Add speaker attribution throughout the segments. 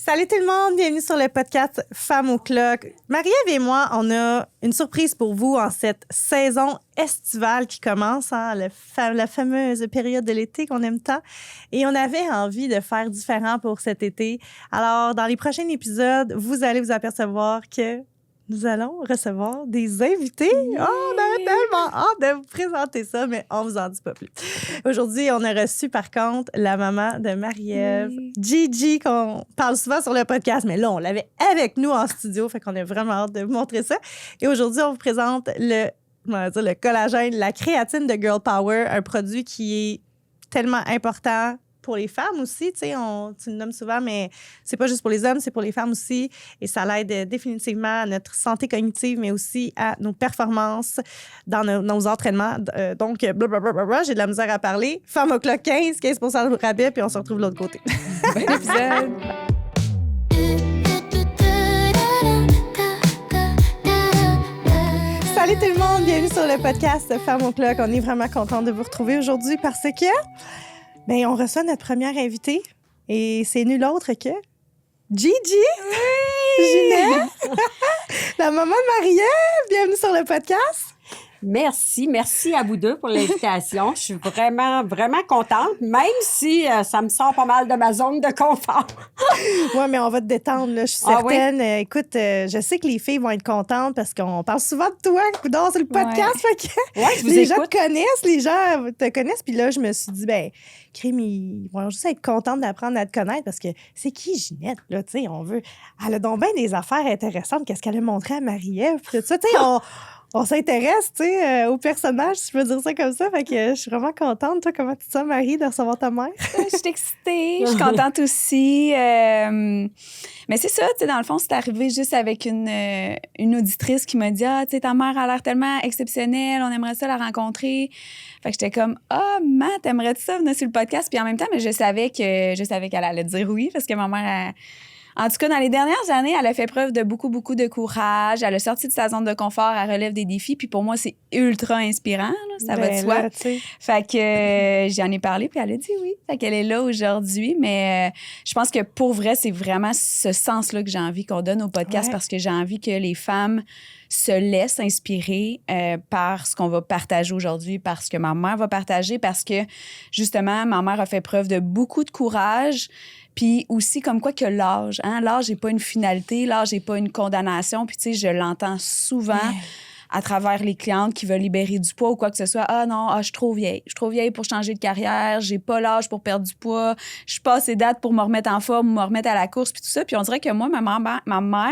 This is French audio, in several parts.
Speaker 1: Salut tout le monde, bienvenue sur le podcast Femmes au clock. Marie-Ève et moi, on a une surprise pour vous en cette saison estivale qui commence, la fameuse période de l'été qu'on aime tant. Et on avait envie de faire différent pour cet été. Alors, dans les prochains épisodes, vous allez vous apercevoir que nous allons recevoir des invités. Yeah. Oh, on a tellement hâte de vous présenter ça, mais on vous en dit pas plus. Aujourd'hui, on a reçu, par contre, la maman de Marie-Ève, Gigi, qu'on parle souvent sur le podcast, mais là, on l'avait avec nous en studio, fait qu'on a vraiment hâte de vous montrer ça. Et aujourd'hui, on vous présente le collagène, la créatine de Girl Power, un produit qui est tellement important pour les femmes aussi, tu le nommes souvent, mais c'est pas juste pour les hommes, c'est pour les femmes aussi. Et ça l'aide définitivement à notre santé cognitive, mais aussi à nos performances dans nos entraînements. Donc, blablabla, j'ai de la misère à parler. Femme au clock 15 de rabais, puis on se retrouve de l'autre côté.
Speaker 2: Bon épisode!
Speaker 1: Salut tout le monde, bienvenue sur le podcast Femme au clock. On est vraiment content de vous retrouver aujourd'hui parce que on reçoit notre première invitée et c'est nul autre que Gigi! Oui! Ginette! La maman de Marie-Ève! Bienvenue sur le podcast!
Speaker 3: Merci à vous deux pour l'invitation. Je suis vraiment contente, même si ça me sort pas mal de ma zone de confort.
Speaker 1: Oui, mais on va te détendre, là, je suis certaine. Oui? Écoute, je sais que les filles vont être contentes parce qu'on parle souvent de toi, coudonc, sur le podcast.
Speaker 3: Ouais,
Speaker 1: les gens te connaissent, les gens te connaissent. Puis là, je me suis dit, crime, ils vont juste être contentes d'apprendre à te connaître parce que c'est qui Ginette, là, tu sais, on veut... Elle a donc bien des affaires intéressantes, qu'est-ce qu'elle a montré à Marie-Ève, tout ça, tu sais, on s'intéresse, tu sais, au personnage, si je peux dire ça comme ça. Fait que je suis vraiment contente. Toi, comment tu te sens, Marie, de recevoir ta mère?
Speaker 2: Je suis excitée. Je suis contente aussi. Mais c'est ça, tu sais, dans le fond, c'est arrivé juste avec une auditrice qui m'a dit « Ah, tu sais, ta mère a l'air tellement exceptionnelle, on aimerait ça la rencontrer. » Fait que j'étais comme « Ah, maman, t'aimerais-tu ça venir sur le podcast? » Puis en même temps, mais je savais qu'elle allait dire oui parce que ma mère... En tout cas, dans les dernières années, elle a fait preuve de beaucoup de courage. Elle a sorti de sa zone de confort, elle relève des défis. Puis pour moi, c'est ultra inspirant, là, ça va de soi. Là, fait que j'en ai parlé, puis elle a dit oui. Fait qu'elle est là aujourd'hui. Mais je pense que pour vrai, c'est vraiment ce sens-là que j'ai envie qu'on donne au podcast parce que j'ai envie que les femmes se laissent inspirer par ce qu'on va partager aujourd'hui, par ce que ma mère va partager, parce que, justement, ma mère a fait preuve de beaucoup de courage. Puis aussi, comme quoi que l'âge, l'âge n'est pas une finalité, l'âge n'est pas une condamnation. Puis, tu sais, je l'entends souvent à travers les clientes qui veulent libérer du poids ou quoi que ce soit. Ah non, je suis trop vieille. Je suis trop vieille pour changer de carrière. J'ai pas l'âge pour perdre du poids. Je suis pas assez date pour me remettre en forme ou me remettre à la course, puis tout ça. Puis on dirait que moi, ma mère,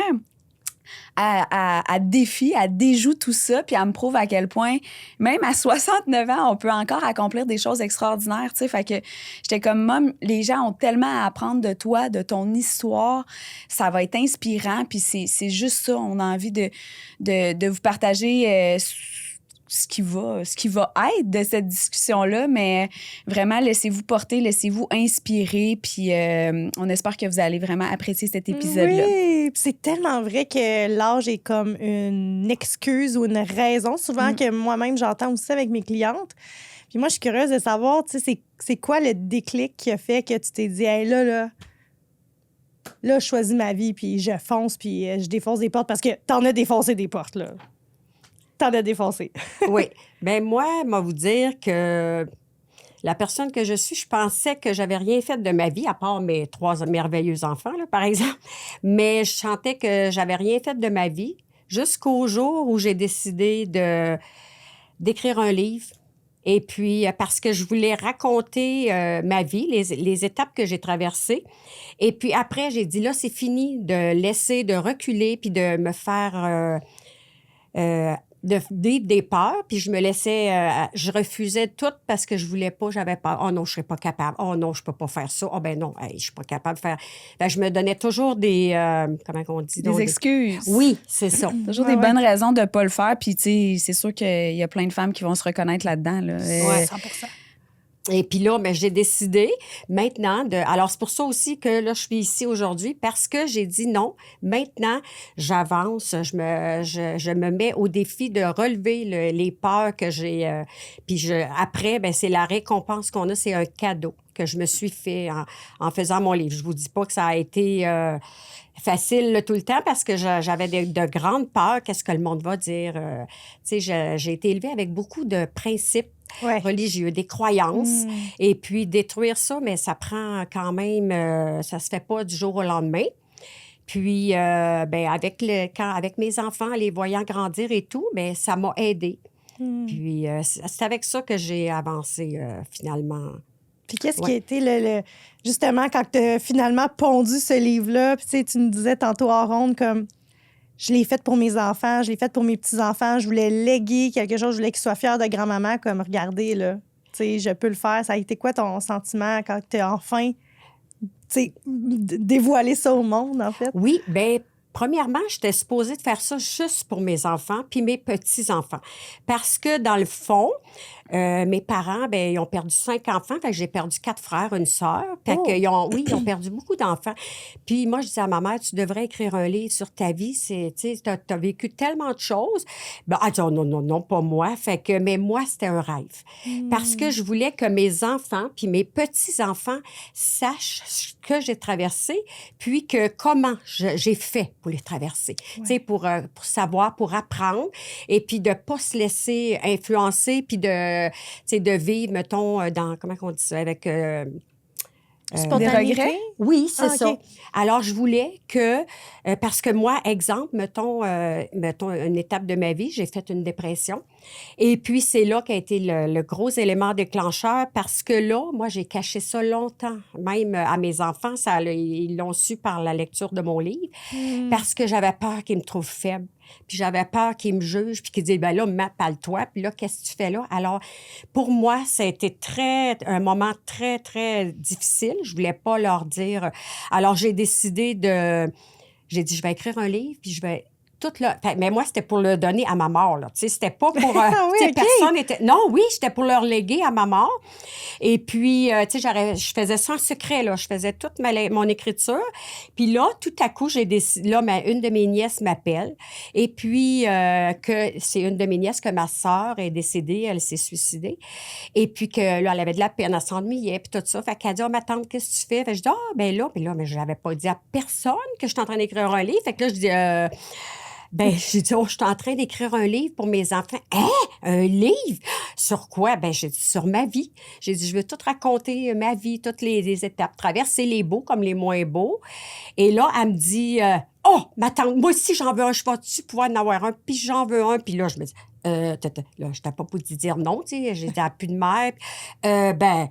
Speaker 2: elle défie, elle déjoue tout ça, puis elle me prouve à quel point, même à 69 ans, on peut encore accomplir des choses extraordinaires, tu sais. Fait que j'étais comme, Mom, les gens ont tellement à apprendre de toi, de ton histoire, ça va être inspirant, puis c'est juste ça, on a envie de vous partager ce qui va être de cette discussion-là, mais vraiment, laissez-vous porter, laissez-vous inspirer, puis on espère que vous allez vraiment apprécier cet épisode-là.
Speaker 1: Oui, c'est tellement vrai que l'âge est comme une excuse ou une raison, souvent que moi-même, j'entends aussi avec mes clientes. Puis moi, je suis curieuse de savoir, tu sais, c'est quoi le déclic qui a fait que tu t'es dit, hey, là, je choisis ma vie, puis je fonce, puis je défonce des portes, parce que t'en as défoncé des portes, là. T'en as défoncé.
Speaker 3: Oui. Bien, moi, moi, vous dire que la personne que je suis, je pensais que j'avais rien fait de ma vie, à part mes 3 merveilleux enfants, là, par exemple. Mais je sentais que j'avais rien fait de ma vie jusqu'au jour où j'ai décidé d'écrire un livre. Et puis, parce que je voulais raconter ma vie, les étapes que j'ai traversées. Et puis après, j'ai dit, là, c'est fini de reculer puis de me faire... de vivre des peurs, puis je me laissais... je refusais tout parce que je voulais pas, j'avais peur. « Oh non, je serais pas capable. Oh non, je peux pas faire ça. Oh ben non, je suis pas capable de faire... » Je me donnais toujours des... comment on dit?
Speaker 2: Des excuses.
Speaker 3: Oui, c'est ça.
Speaker 2: Toujours des bonnes raisons de pas le faire, puis tu sais, c'est sûr qu'il y a plein de femmes qui vont se reconnaître là-dedans. Là.
Speaker 1: 100%.
Speaker 3: Et puis là, j'ai décidé maintenant de... Alors, c'est pour ça aussi que là, je suis ici aujourd'hui, parce que j'ai dit non. Maintenant, j'avance, je me mets au défi de relever les peurs que j'ai. Puis après, c'est la récompense qu'on a, c'est un cadeau que je me suis fait en faisant mon livre. Je vous dis pas que ça a été facile là, tout le temps parce que j'avais de grandes peurs. Qu'est-ce que le monde va dire? Tu sais, j'ai été élevée avec beaucoup de principes religieux, des croyances. Et puis, détruire ça, mais ça prend quand même... ça se fait pas du jour au lendemain. Puis, ben, avec mes enfants, les voyant grandir et tout, ben, ça m'a aidée. Puis, c'est avec ça que j'ai avancé, finalement.
Speaker 1: Puis qu'est-ce qui a été justement, quand tu as finalement pondu ce livre-là, puis tu sais, tu me disais tantôt en ronde comme... Je l'ai fait pour mes enfants, je l'ai fait pour mes petits-enfants. Je voulais léguer quelque chose, je voulais qu'ils soient fiers de grand-maman, comme regardez, là, tu sais, je peux le faire. Ça a été quoi ton sentiment quand tu as enfin, tu sais, dévoilé ça au monde, en fait?
Speaker 3: Oui, bien, premièrement, j'étais supposée de faire ça juste pour mes enfants puis mes petits-enfants. Parce que, dans le fond, mes parents, ben, ils ont perdu 5 enfants. Fait que j'ai perdu 4 frères, une sœur. Fait qu'ils ont perdu beaucoup d'enfants. Puis moi, je disais à ma mère, tu devrais écrire un livre sur ta vie. Tu sais, t'as vécu tellement de choses. Ben, elle dit, oh, non, pas moi. Fait que, mais moi, c'était un rêve. Parce que je voulais que mes enfants puis mes petits-enfants sachent ce que j'ai traversé, puis que comment j'ai fait pour les traverser. Tu sais, pour savoir, pour apprendre, et puis de pas se laisser influencer, puis de vivre, mettons, dans, comment on dit ça, avec...
Speaker 1: Des regrets?
Speaker 3: Oui, c'est
Speaker 1: OK.
Speaker 3: ça. Alors, je voulais que... parce que moi, exemple, mettons une étape de ma vie, j'ai fait une dépression. Et puis, c'est là qu'a été le gros élément déclencheur parce que là, moi, j'ai caché ça longtemps. Même à mes enfants, ils l'ont su par la lecture de mon livre parce que j'avais peur qu'ils me trouvent faible. Puis j'avais peur qu'ils me jugent, puis qu'ils disent, ben là, parle-toi, puis là, qu'est-ce que tu fais là? Alors, pour moi, ça a été un moment très, très difficile. Je voulais pas leur dire. Alors, j'ai décidé j'ai dit, je vais écrire un livre, puis je vais... Mais moi, c'était pour le donner à ma mort, là. Tu sais, c'était pas pour... personne était... Non, oui, c'était pour leur léguer à ma mort. Et puis, tu sais, je faisais ça en secret, là. Je faisais toute mon écriture. Puis là, tout à coup, j'ai décidé... Là, une de mes nièces m'appelle. Et puis, que c'est une de mes nièces que ma sœur est décédée. Elle s'est suicidée. Et puis que là, elle avait de la peine. Elle s'ennuyait, puis tout ça. Fait qu'elle dit, ma tante, qu'est-ce que tu fais? Fait que je dis, mais je n'avais pas dit à personne que j'étais en train d'écrire un livre. Fait que là, je dis... Ben, j'ai dit, je suis en train d'écrire un livre pour mes enfants. Hein? Un livre? Sur quoi? Ben, j'ai dit, sur ma vie. J'ai dit, je veux tout raconter ma vie, toutes les étapes, traverser les beaux comme les moins beaux. Et là, elle me dit, ma tante, moi aussi, j'en veux un. Je vais-tu pouvoir en avoir un? Puis j'en veux un. Puis là, je me dis, là, je n'étais pas pour te dire non, tu sais. J'ai dit, plus de mère. Ben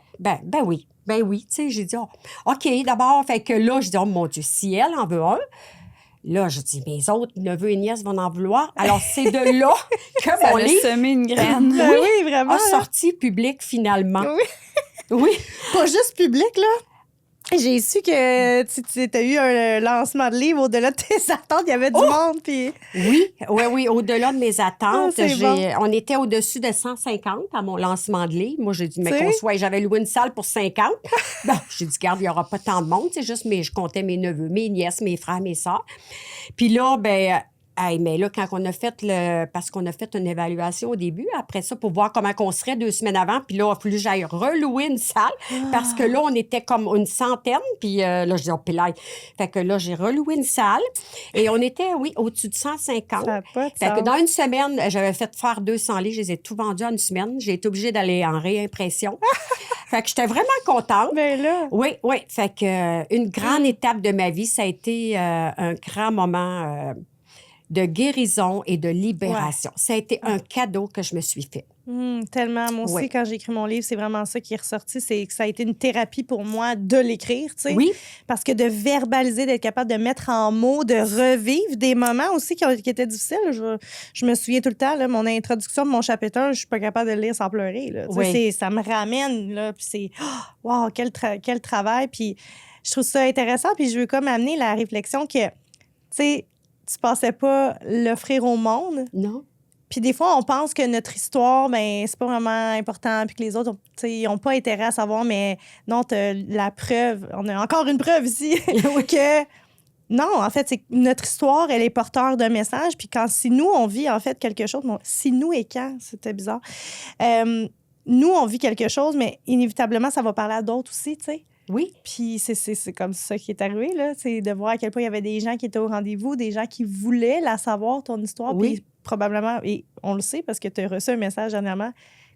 Speaker 3: oui. Ben oui, tu sais. J'ai dit, OK, d'abord. Fait que là, je dis, oh mon Dieu, si elle en veut un, là, je dis, mes autres neveux et nièces vont en vouloir. Alors, c'est de là que mon livre...
Speaker 2: Ça a semé une graine.
Speaker 1: Oui, vraiment.
Speaker 3: A sorti public, finalement.
Speaker 1: Oui.
Speaker 3: Oui.
Speaker 1: Pas juste public, là. J'ai su que tu as eu un lancement de livre au-delà de tes attentes. Il y avait du monde, puis...
Speaker 3: Oui. Au-delà de mes attentes,
Speaker 1: bon.
Speaker 3: On était au-dessus de 150 à mon lancement de livre. Moi, j'ai dit, mais qu'on soit... J'avais loué une salle pour 50. Bon, j'ai dit, garde, il n'y aura pas tant de monde. C'est juste, mais je comptais mes neveux, mes nièces, mes frères, mes sœurs. Puis là, mais là, quand on a fait parce qu'on a fait une évaluation au début, après ça, pour voir comment on serait 2 semaines avant, puis là, il a fallu que j'aille relouer une salle, parce que là, on était comme une centaine, puis là, je dis, fait que là, j'ai reloué une salle, et on était, au-dessus de 150.
Speaker 1: Ça a pas de
Speaker 3: Fait que
Speaker 1: sens.
Speaker 3: dans une semaine, j'avais fait faire 200 livres, je les ai tout vendus en une semaine. J'ai été obligée d'aller en réimpression. Fait que j'étais vraiment contente.
Speaker 1: Ben là...
Speaker 3: Oui. Fait que une grande étape de ma vie, ça a été un grand moment de guérison et de libération. Ça a été un cadeau que je me suis fait.
Speaker 1: Tellement. Moi aussi, quand j'ai écrit mon livre, c'est vraiment ça qui est ressorti. C'est que ça a été une thérapie pour moi de l'écrire, tu sais.
Speaker 3: Oui.
Speaker 1: Parce que de verbaliser, d'être capable de mettre en mots, de revivre des moments aussi qui étaient difficiles. Je me souviens tout le temps, là, mon introduction de mon chapitre 1, je suis pas capable de le lire sans pleurer. Là.
Speaker 3: Oui.
Speaker 1: Ça me ramène, là, puis c'est... wow, quel travail! Puis je trouve ça intéressant, puis je veux comme amener la réflexion que, tu sais, tu pensais pas l'offrir au monde.
Speaker 3: Non.
Speaker 1: Puis des fois, on pense que notre histoire, ben c'est pas vraiment important, puis que les autres, ils n'ont pas intérêt à savoir, mais non, t'as la preuve. On a encore une preuve ici que non, en fait, c'est que notre histoire, elle est porteur d'un message. Puis si nous, on vit en fait quelque chose, si nous et quand, c'était bizarre. nous, on vit quelque chose, mais inévitablement, ça va parler à d'autres aussi, tu sais.
Speaker 3: Oui.
Speaker 1: Puis c'est comme ça qui est arrivé, là. C'est de voir à quel point il y avait des gens qui étaient au rendez-vous, des gens qui voulaient la savoir, ton histoire.
Speaker 3: Oui.
Speaker 1: Puis probablement, et on le sait parce que tu as reçu un message dernièrement,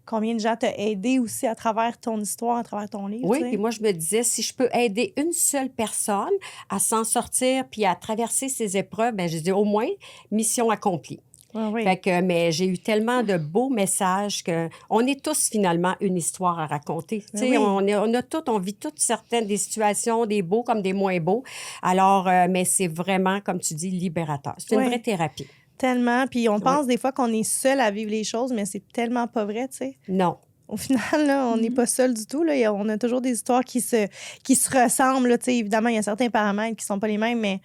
Speaker 1: combien de gens t'ont aidé aussi à travers ton histoire, à travers ton livre.
Speaker 3: Oui,
Speaker 1: tu sais.
Speaker 3: puis moi, je me disais, si je peux aider une seule personne à s'en sortir puis à traverser ces épreuves, bien, je dis au moins, mission accomplie.
Speaker 1: Ah oui.
Speaker 3: Fait que, mais j'ai eu tellement de beaux messages que on est tous finalement une histoire à raconter. Tu sais,
Speaker 1: Oui.
Speaker 3: on vit toutes certaines des situations, des beaux comme des moins beaux. Alors, mais c'est vraiment, comme tu dis, libérateur. C'est une
Speaker 1: Oui.
Speaker 3: vraie thérapie.
Speaker 1: Tellement. Puis on pense des fois qu'on est seul à vivre les choses, mais c'est tellement pas vrai, tu sais.
Speaker 3: Non.
Speaker 1: Au final, là, on n'est pas seul du tout. Là. On a toujours des histoires qui se ressemblent. Là. Tu sais, évidemment, il y a certains paramètres qui sont pas les mêmes, mais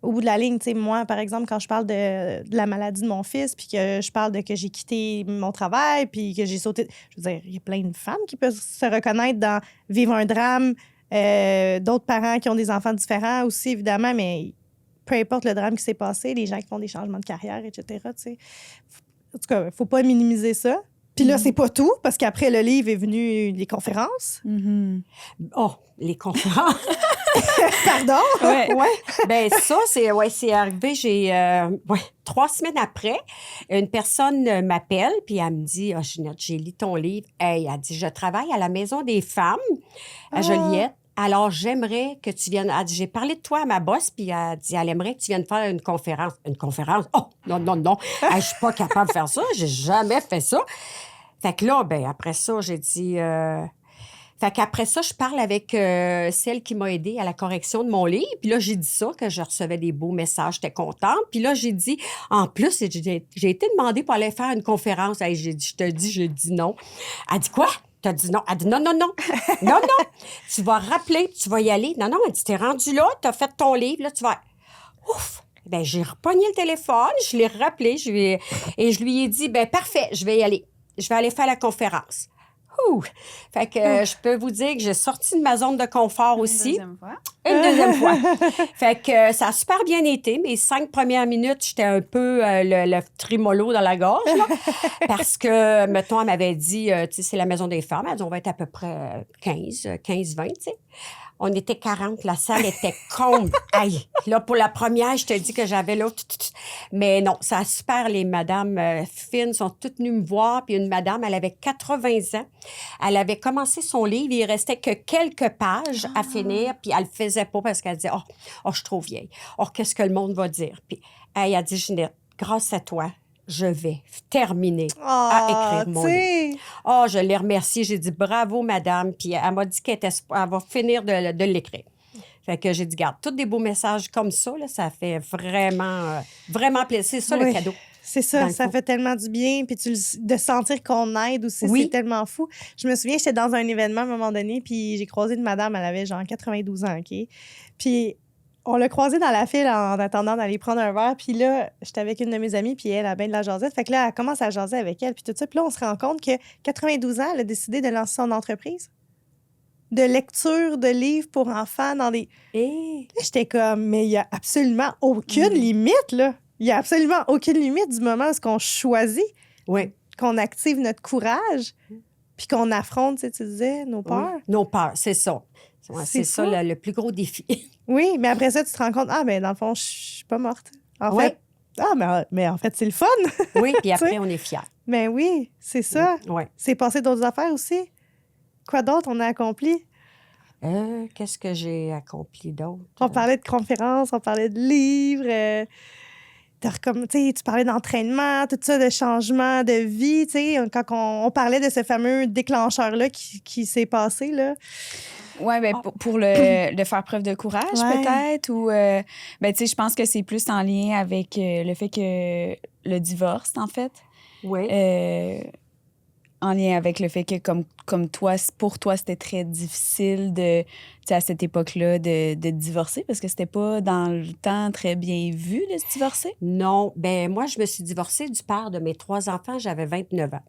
Speaker 1: au bout de la ligne, tu sais, moi, par exemple, quand je parle de la maladie de mon fils, puis que je parle de que j'ai quitté mon travail, puis que j'ai sauté... Je veux dire, il y a plein de femmes qui peuvent se reconnaître dans vivre un drame, d'autres parents qui ont des enfants différents aussi, évidemment, mais peu importe le drame qui s'est passé, les gens qui font des changements de carrière, etc., tu sais. En tout cas, il ne faut pas minimiser ça. Puis là, c'est pas tout, parce qu'après, le livre est venu les conférences.
Speaker 3: Oh, les conférences.
Speaker 1: Pardon?
Speaker 2: Ouais.
Speaker 3: Ben ça, c'est arrivé. J'ai 3 semaines après, une personne m'appelle puis elle me dit, Ginette, j'ai lu ton livre. Hey, elle dit, je travaille à la Maison des femmes à Joliette. Alors, j'aimerais que tu viennes. Elle dit, j'ai parlé de toi à ma boss, puis elle dit, elle aimerait que tu viennes faire une conférence. Une conférence? Oh, non. Hey, je suis pas capable de faire ça. J'ai jamais fait ça. Fait que là, ben après ça, j'ai dit... Fait qu'après ça, je parle avec celle qui m'a aidée à la correction de mon livre. Puis là, j'ai dit ça, que je recevais des beaux messages, j'étais contente. Puis là, j'ai dit, en plus, j'ai été demandée pour aller faire une conférence. Hey, j'ai dit non. Elle dit quoi? T'as dit non. Elle dit non. Non. Tu vas rappeler, tu vas y aller. Non. Elle dit, t'es rendu là, t'as fait ton livre, là, tu vas... Ouf! Bien, j'ai repogné le téléphone, je l'ai rappelé, et je lui ai dit, ben parfait, je vais y aller. Je vais aller faire la conférence. Ouh! Fait que je peux vous dire que j'ai sorti de ma zone de confort aussi. Une deuxième fois. Fait que ça a super bien été. Mes 5 premières minutes, j'étais un peu le trémolo dans la gorge, là, parce que, mettons, elle m'avait dit, tu sais, c'est la Maison des femmes. Elle dit, on va être à peu près 15, 20, tu sais. On était 40, la salle était comble. Aïe! Là, pour la première, je te dis que j'avais là... Mais non, ça a super. Les madames fines sont toutes venues me voir. Puis une madame, elle avait 80 ans. Elle avait commencé son livre. Il restait que quelques pages à finir. Puis elle le faisait pas parce qu'elle disait, oh, je suis trop vieille. Oh, qu'est-ce que le monde va dire? Puis elle a dit, Ginette, grâce à toi, je vais terminer à écrire mon livre. Oh, je l'ai remerciée. J'ai dit bravo, madame. Puis elle m'a dit qu'elle va finir de l'écrire. Fait que j'ai dit, garde, tous des beaux messages comme ça, là, ça fait vraiment, vraiment plaisir. C'est ça, le cadeau.
Speaker 1: C'est ça, ça fait tellement du bien. Puis de sentir qu'on aide aussi, c'est tellement fou. Je me souviens, j'étais dans un événement à un moment donné, puis j'ai croisé une madame, elle avait genre 92 ans, OK? Puis on l'a croisée dans la file en attendant d'aller prendre un verre. Puis là, j'étais avec une de mes amies, puis elle a bien de la jasette. Fait que là, elle commence à jaser avec elle, puis tout ça. Puis là, on se rend compte que 92 ans, elle a décidé de lancer son entreprise de lecture de livres pour enfants dans des...
Speaker 3: Et...
Speaker 1: J'étais comme, mais il n'y a absolument aucune limite, là. Il n'y a absolument aucune limite du moment où on choisit, qu'on active notre courage, puis qu'on affronte, tu disais, nos peurs.
Speaker 3: Oui. Nos peurs, c'est ça. C'est ça le plus gros défi.
Speaker 1: Oui, mais après ça, tu te rends compte, ben dans le fond, je suis pas morte. En fait, mais en fait, c'est le fun.
Speaker 3: Oui, puis après, on est fiers.
Speaker 1: Ben oui, c'est ça.
Speaker 3: Oui.
Speaker 1: C'est passé d'autres affaires aussi. Quoi d'autre on a accompli?
Speaker 3: Qu'est-ce que j'ai accompli d'autre?
Speaker 1: On parlait de conférences, on parlait de livres. Tu parlais d'entraînement, tout ça, de changement de vie. Quand on parlait de ce fameux déclencheur-là qui s'est passé, là.
Speaker 2: Oui, bien, pour de faire preuve de courage, peut-être. Ou, je pense que c'est plus en lien avec le fait que le divorce, en fait.
Speaker 3: Oui.
Speaker 2: En lien avec le fait que, comme toi, pour toi, c'était très difficile à cette époque-là de divorcer parce que c'était pas dans le temps très bien vu de se divorcer?
Speaker 3: Non. Ben moi, je me suis divorcée du père de mes 3 enfants. J'avais 29 ans.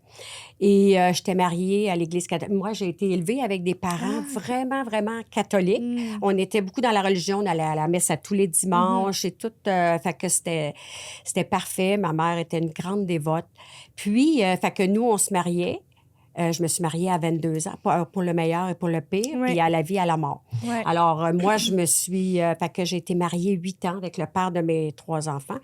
Speaker 3: Et j'étais mariée à l'Église catholique. Moi, j'ai été élevée avec des parents vraiment, vraiment catholiques. On était beaucoup dans la religion. On allait à la messe à tous les dimanches et tout. Fait que c'était parfait. Ma mère était une grande dévote. Puis, fait que nous, on se mariait. Je me suis mariée à 22 ans, pour le meilleur et pour le pire,
Speaker 1: Oui.
Speaker 3: puis à la vie, à la mort.
Speaker 1: Ouais.
Speaker 3: Alors, moi, je me suis... fait que j'ai été mariée 8 ans avec le père de mes 3 enfants.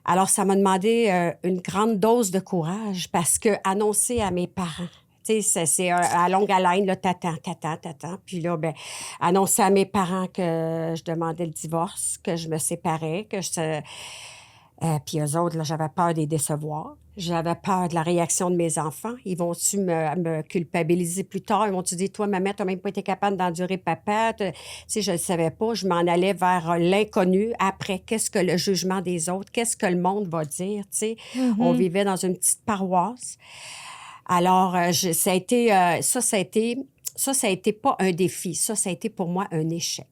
Speaker 3: Alors, ça m'a demandé une grande dose de courage parce que annoncer à mes parents, tu sais, c'est à longue haleine, là, t'attends. Puis là, ben, annoncer à mes parents que je demandais le divorce, que je me séparais, que je... puis eux autres, là, j'avais peur de les décevoir. J'avais peur de la réaction de mes enfants. Ils vont-tu me culpabiliser plus tard? Ils vont-tu dire, toi, maman, t'as même pas été capable d'endurer papa? Tu sais, je ne savais pas. Je m'en allais vers l'inconnu. Après, qu'est-ce que le jugement des autres? Qu'est-ce que le monde va dire? Tu sais, on vivait dans une petite paroisse. Alors, ça a été pas un défi. Ça a été pour moi un échec.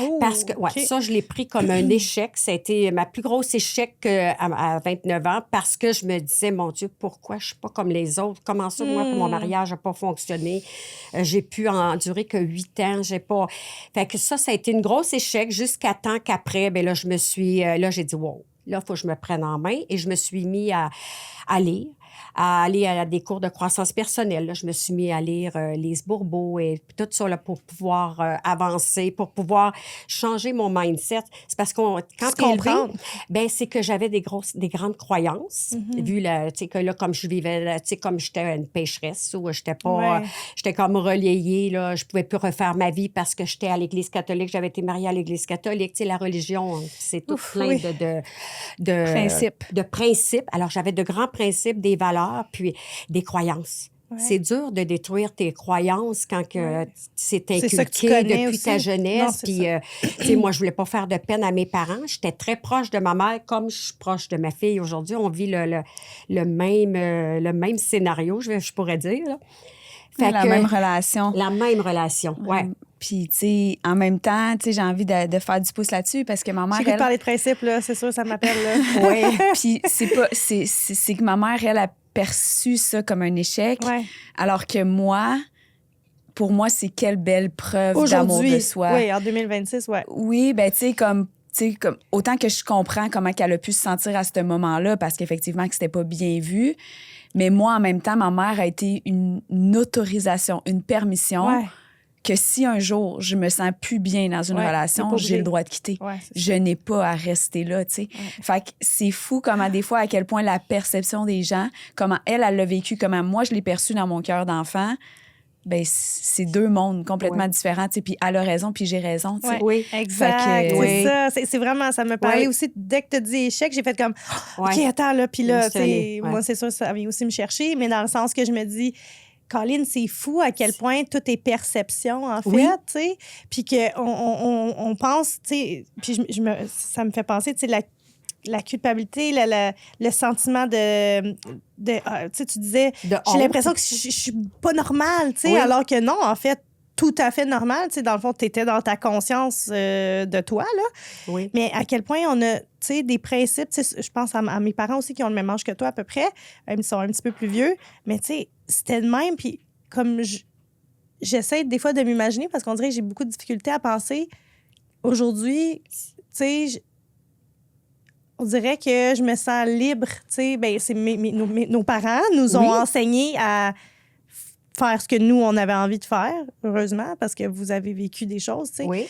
Speaker 1: Oh,
Speaker 3: Parce que, ouais,
Speaker 1: OK.
Speaker 3: ça, je l'ai pris comme un échec. Ça a été ma plus grosse échec à 29 ans parce que je me disais, mon Dieu, pourquoi je suis pas comme les autres? Comment ça, moi, mon mariage n'a pas fonctionné? J'ai pu endurer que 8 ans. J'ai pas... Fait que ça a été une grosse échec jusqu'à temps qu'après, bien là, là, j'ai dit, wow, là, il faut que je me prenne en main et je me suis mis à lire. À aller à des cours de croissance personnelle. Là, je me suis mis à lire Lise Bourbeau et tout ça là, pour pouvoir avancer, pour pouvoir changer mon mindset. C'est parce qu'on quand t'es élevé, ben c'est que j'avais des grandes croyances, vu tu sais que là comme je vivais, tu sais comme j'étais une pécheresse ou j'étais pas, j'étais comme relayée là, je pouvais plus refaire ma vie parce que j'étais à l'Église catholique, j'avais été mariée à l'Église catholique. Tu sais la religion, c'est tout plein de principes. Alors j'avais de grands principes, des valeurs, puis des croyances. Ouais. C'est dur de détruire tes croyances quand que c'est inculqué depuis aussi. Ta jeunesse. Puis, tu sais, moi, je voulais pas faire de peine à mes parents. J'étais très proche de ma mère, comme je suis proche de ma fille aujourd'hui. On vit le même scénario, je pourrais dire. Là.
Speaker 2: Fait la même relation.
Speaker 3: La même relation, oui.
Speaker 2: Puis, tu sais, en même temps, tu sais, j'ai envie de faire du pouce là-dessus parce que ma mère.
Speaker 1: J'ai parler de principe, là, c'est sûr, ça m'appelle, là.
Speaker 2: Oui. Puis, c'est que ma mère, elle a perçu ça comme un échec. Ouais. Alors que moi, pour moi, c'est quelle belle preuve d'amour de soi.
Speaker 1: Oui, en 2026, oui.
Speaker 2: Oui, ben tu sais, comme autant que je comprends comment elle a pu se sentir à ce moment-là, parce qu'effectivement, que c'était pas bien vu. Mais moi, en même temps, ma mère a été une autorisation, une permission que si un jour je me sens plus bien dans une relation, j'ai le droit de quitter. Ouais, je n'ai pas à rester là, tu sais. Ouais. Fait que c'est fou comment des fois, à quel point la perception des gens, comment elle l'a vécu, comment moi je l'ai perçu dans mon cœur d'enfant, ben c'est deux mondes complètement différents, tu sais. Puis elle a raison, puis j'ai raison, tu sais.
Speaker 1: Oui, exact. C'est ça. C'est vraiment, ça me parlait aussi, dès que tu as dit échec, j'ai fait comme, OK, attends, là, puis là, tu sais, moi, c'est sûr, ça vient aussi me chercher, mais dans le sens que je me dis, Colline, c'est fou à quel point tout est perception, en fait, tu sais. Puis qu'on pense, tu sais, puis ça me fait penser, tu sais, la culpabilité, le sentiment de tu sais, tu disais, j'ai l'impression que je suis pas normale, tu sais, alors que non, en fait, tout à fait normal, tu sais, dans le fond, tu étais dans ta conscience de toi, là. Oui. Mais à quel point on a, tu sais, des principes, tu sais, je pense à mes parents aussi qui ont le même âge que toi à peu près, ils sont un petit peu plus vieux, mais tu sais, c'était de même, puis comme j'essaie des fois de m'imaginer, parce qu'on dirait que j'ai beaucoup de difficultés à penser, aujourd'hui, tu sais, on dirait que je me sens libre, tu sais, bien, c'est nos parents nous ont enseigné à faire ce que nous, on avait envie de faire, heureusement, parce que vous avez vécu des choses, tu sais. Oui.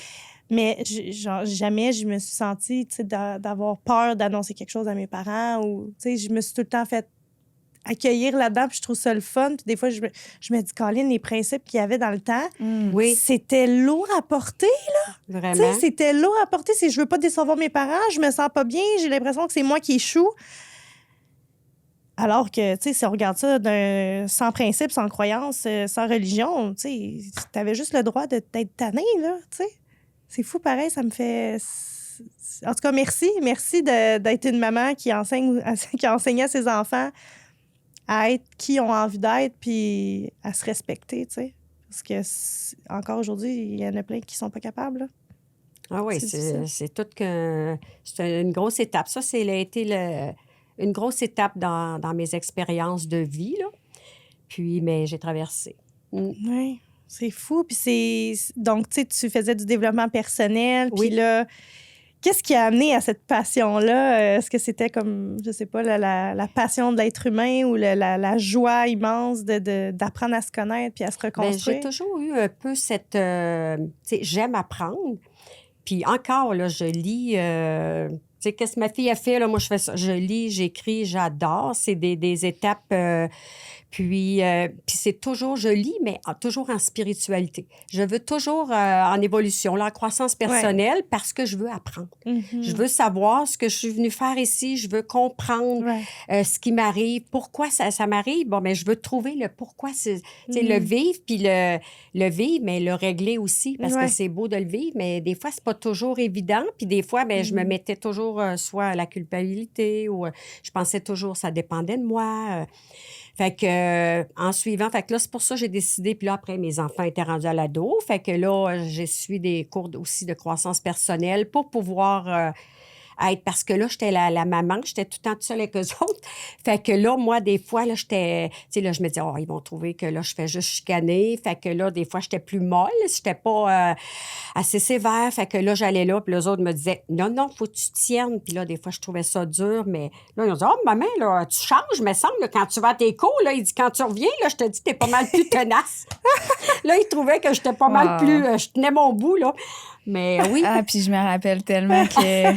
Speaker 1: Mais jamais je me suis sentie, tu sais, d'avoir peur d'annoncer quelque chose à mes parents ou, tu sais, je me suis tout le temps fait accueillir là-dedans, puis je trouve ça le fun. Puis des fois, je me dis, Colline, les principes qu'il y avait dans le temps, c'était lourd à porter, là.
Speaker 3: Vraiment.
Speaker 1: Tu sais, c'était lourd à porter. Si je veux pas décevoir mes parents, je me sens pas bien, j'ai l'impression que c'est moi qui échoue. Alors que, tu sais, si on regarde ça sans principe, sans croyance, sans religion, tu sais, t'avais juste le droit d'être tanné, là, tu sais. C'est fou, pareil, ça me fait... En tout cas, merci. Merci d'être une maman qui enseigne à ses enfants à être qui ont envie d'être puis à se respecter, tu sais. Parce que, encore aujourd'hui, il y en a plein qui sont pas capables, là.
Speaker 3: Ah oui, c'est tout que... C'est une grosse étape. Ça, a été une grosse étape dans mes expériences de vie, là. Puis, mais j'ai traversé.
Speaker 1: Oui, c'est fou. Puis donc, tu sais, tu faisais du développement personnel. Puis là, Qu'est-ce qui a amené à cette passion-là? Est-ce que c'était comme, je sais pas, la passion de l'être humain ou la joie immense d'apprendre à se connaître puis à se reconstruire?
Speaker 3: J'ai toujours eu un peu cette... tu sais, j'aime apprendre. Puis encore, là, je lis... tu sais, qu'est-ce que ma fille a fait? Là? Moi, je fais ça. Je lis, j'écris, j'adore. C'est des étapes... puis c'est toujours, je lis, mais toujours en spiritualité. Je veux toujours en évolution, là, en croissance personnelle, parce que je veux apprendre. Je veux savoir ce que je suis venue faire ici. Je veux comprendre ce qui m'arrive, pourquoi ça m'arrive. Bon, mais je veux trouver le pourquoi, le vivre, puis le vivre, mais le régler aussi, parce que c'est beau de le vivre, mais des fois, c'est pas toujours évident. Puis des fois, je me mettais toujours soit à la culpabilité ou je pensais toujours ça dépendait de moi. Fait que, en suivant, fait que là, c'est pour ça que j'ai décidé. Puis là, après, mes enfants étaient rendus à l'ado. Fait que là, j'ai suivi des cours aussi de croissance personnelle pour pouvoir être... Parce que là, j'étais la maman, j'étais tout le temps toute seule avec eux autres. Fait que là, moi, des fois, là, j'étais... Tu sais, là, je me disais, oh, ils vont trouver que là, je fais juste chicaner. Fait que là, des fois, j'étais plus molle. J'étais pas assez sévère. Fait que là, j'allais là, puis les autres me disaient, non, faut que tu tiennes. Puis là, des fois, je trouvais ça dur, mais là, ils ont dit, oh, maman, là, tu changes, me semble, là, quand tu vas à tes cours, là, il dit, quand tu reviens, là, je te dis que t'es pas mal plus tenace. Là, ils trouvaient que j'étais pas mal plus... je tenais mon bout, là. Mais oui.
Speaker 2: Ah, puis je me rappelle tellement que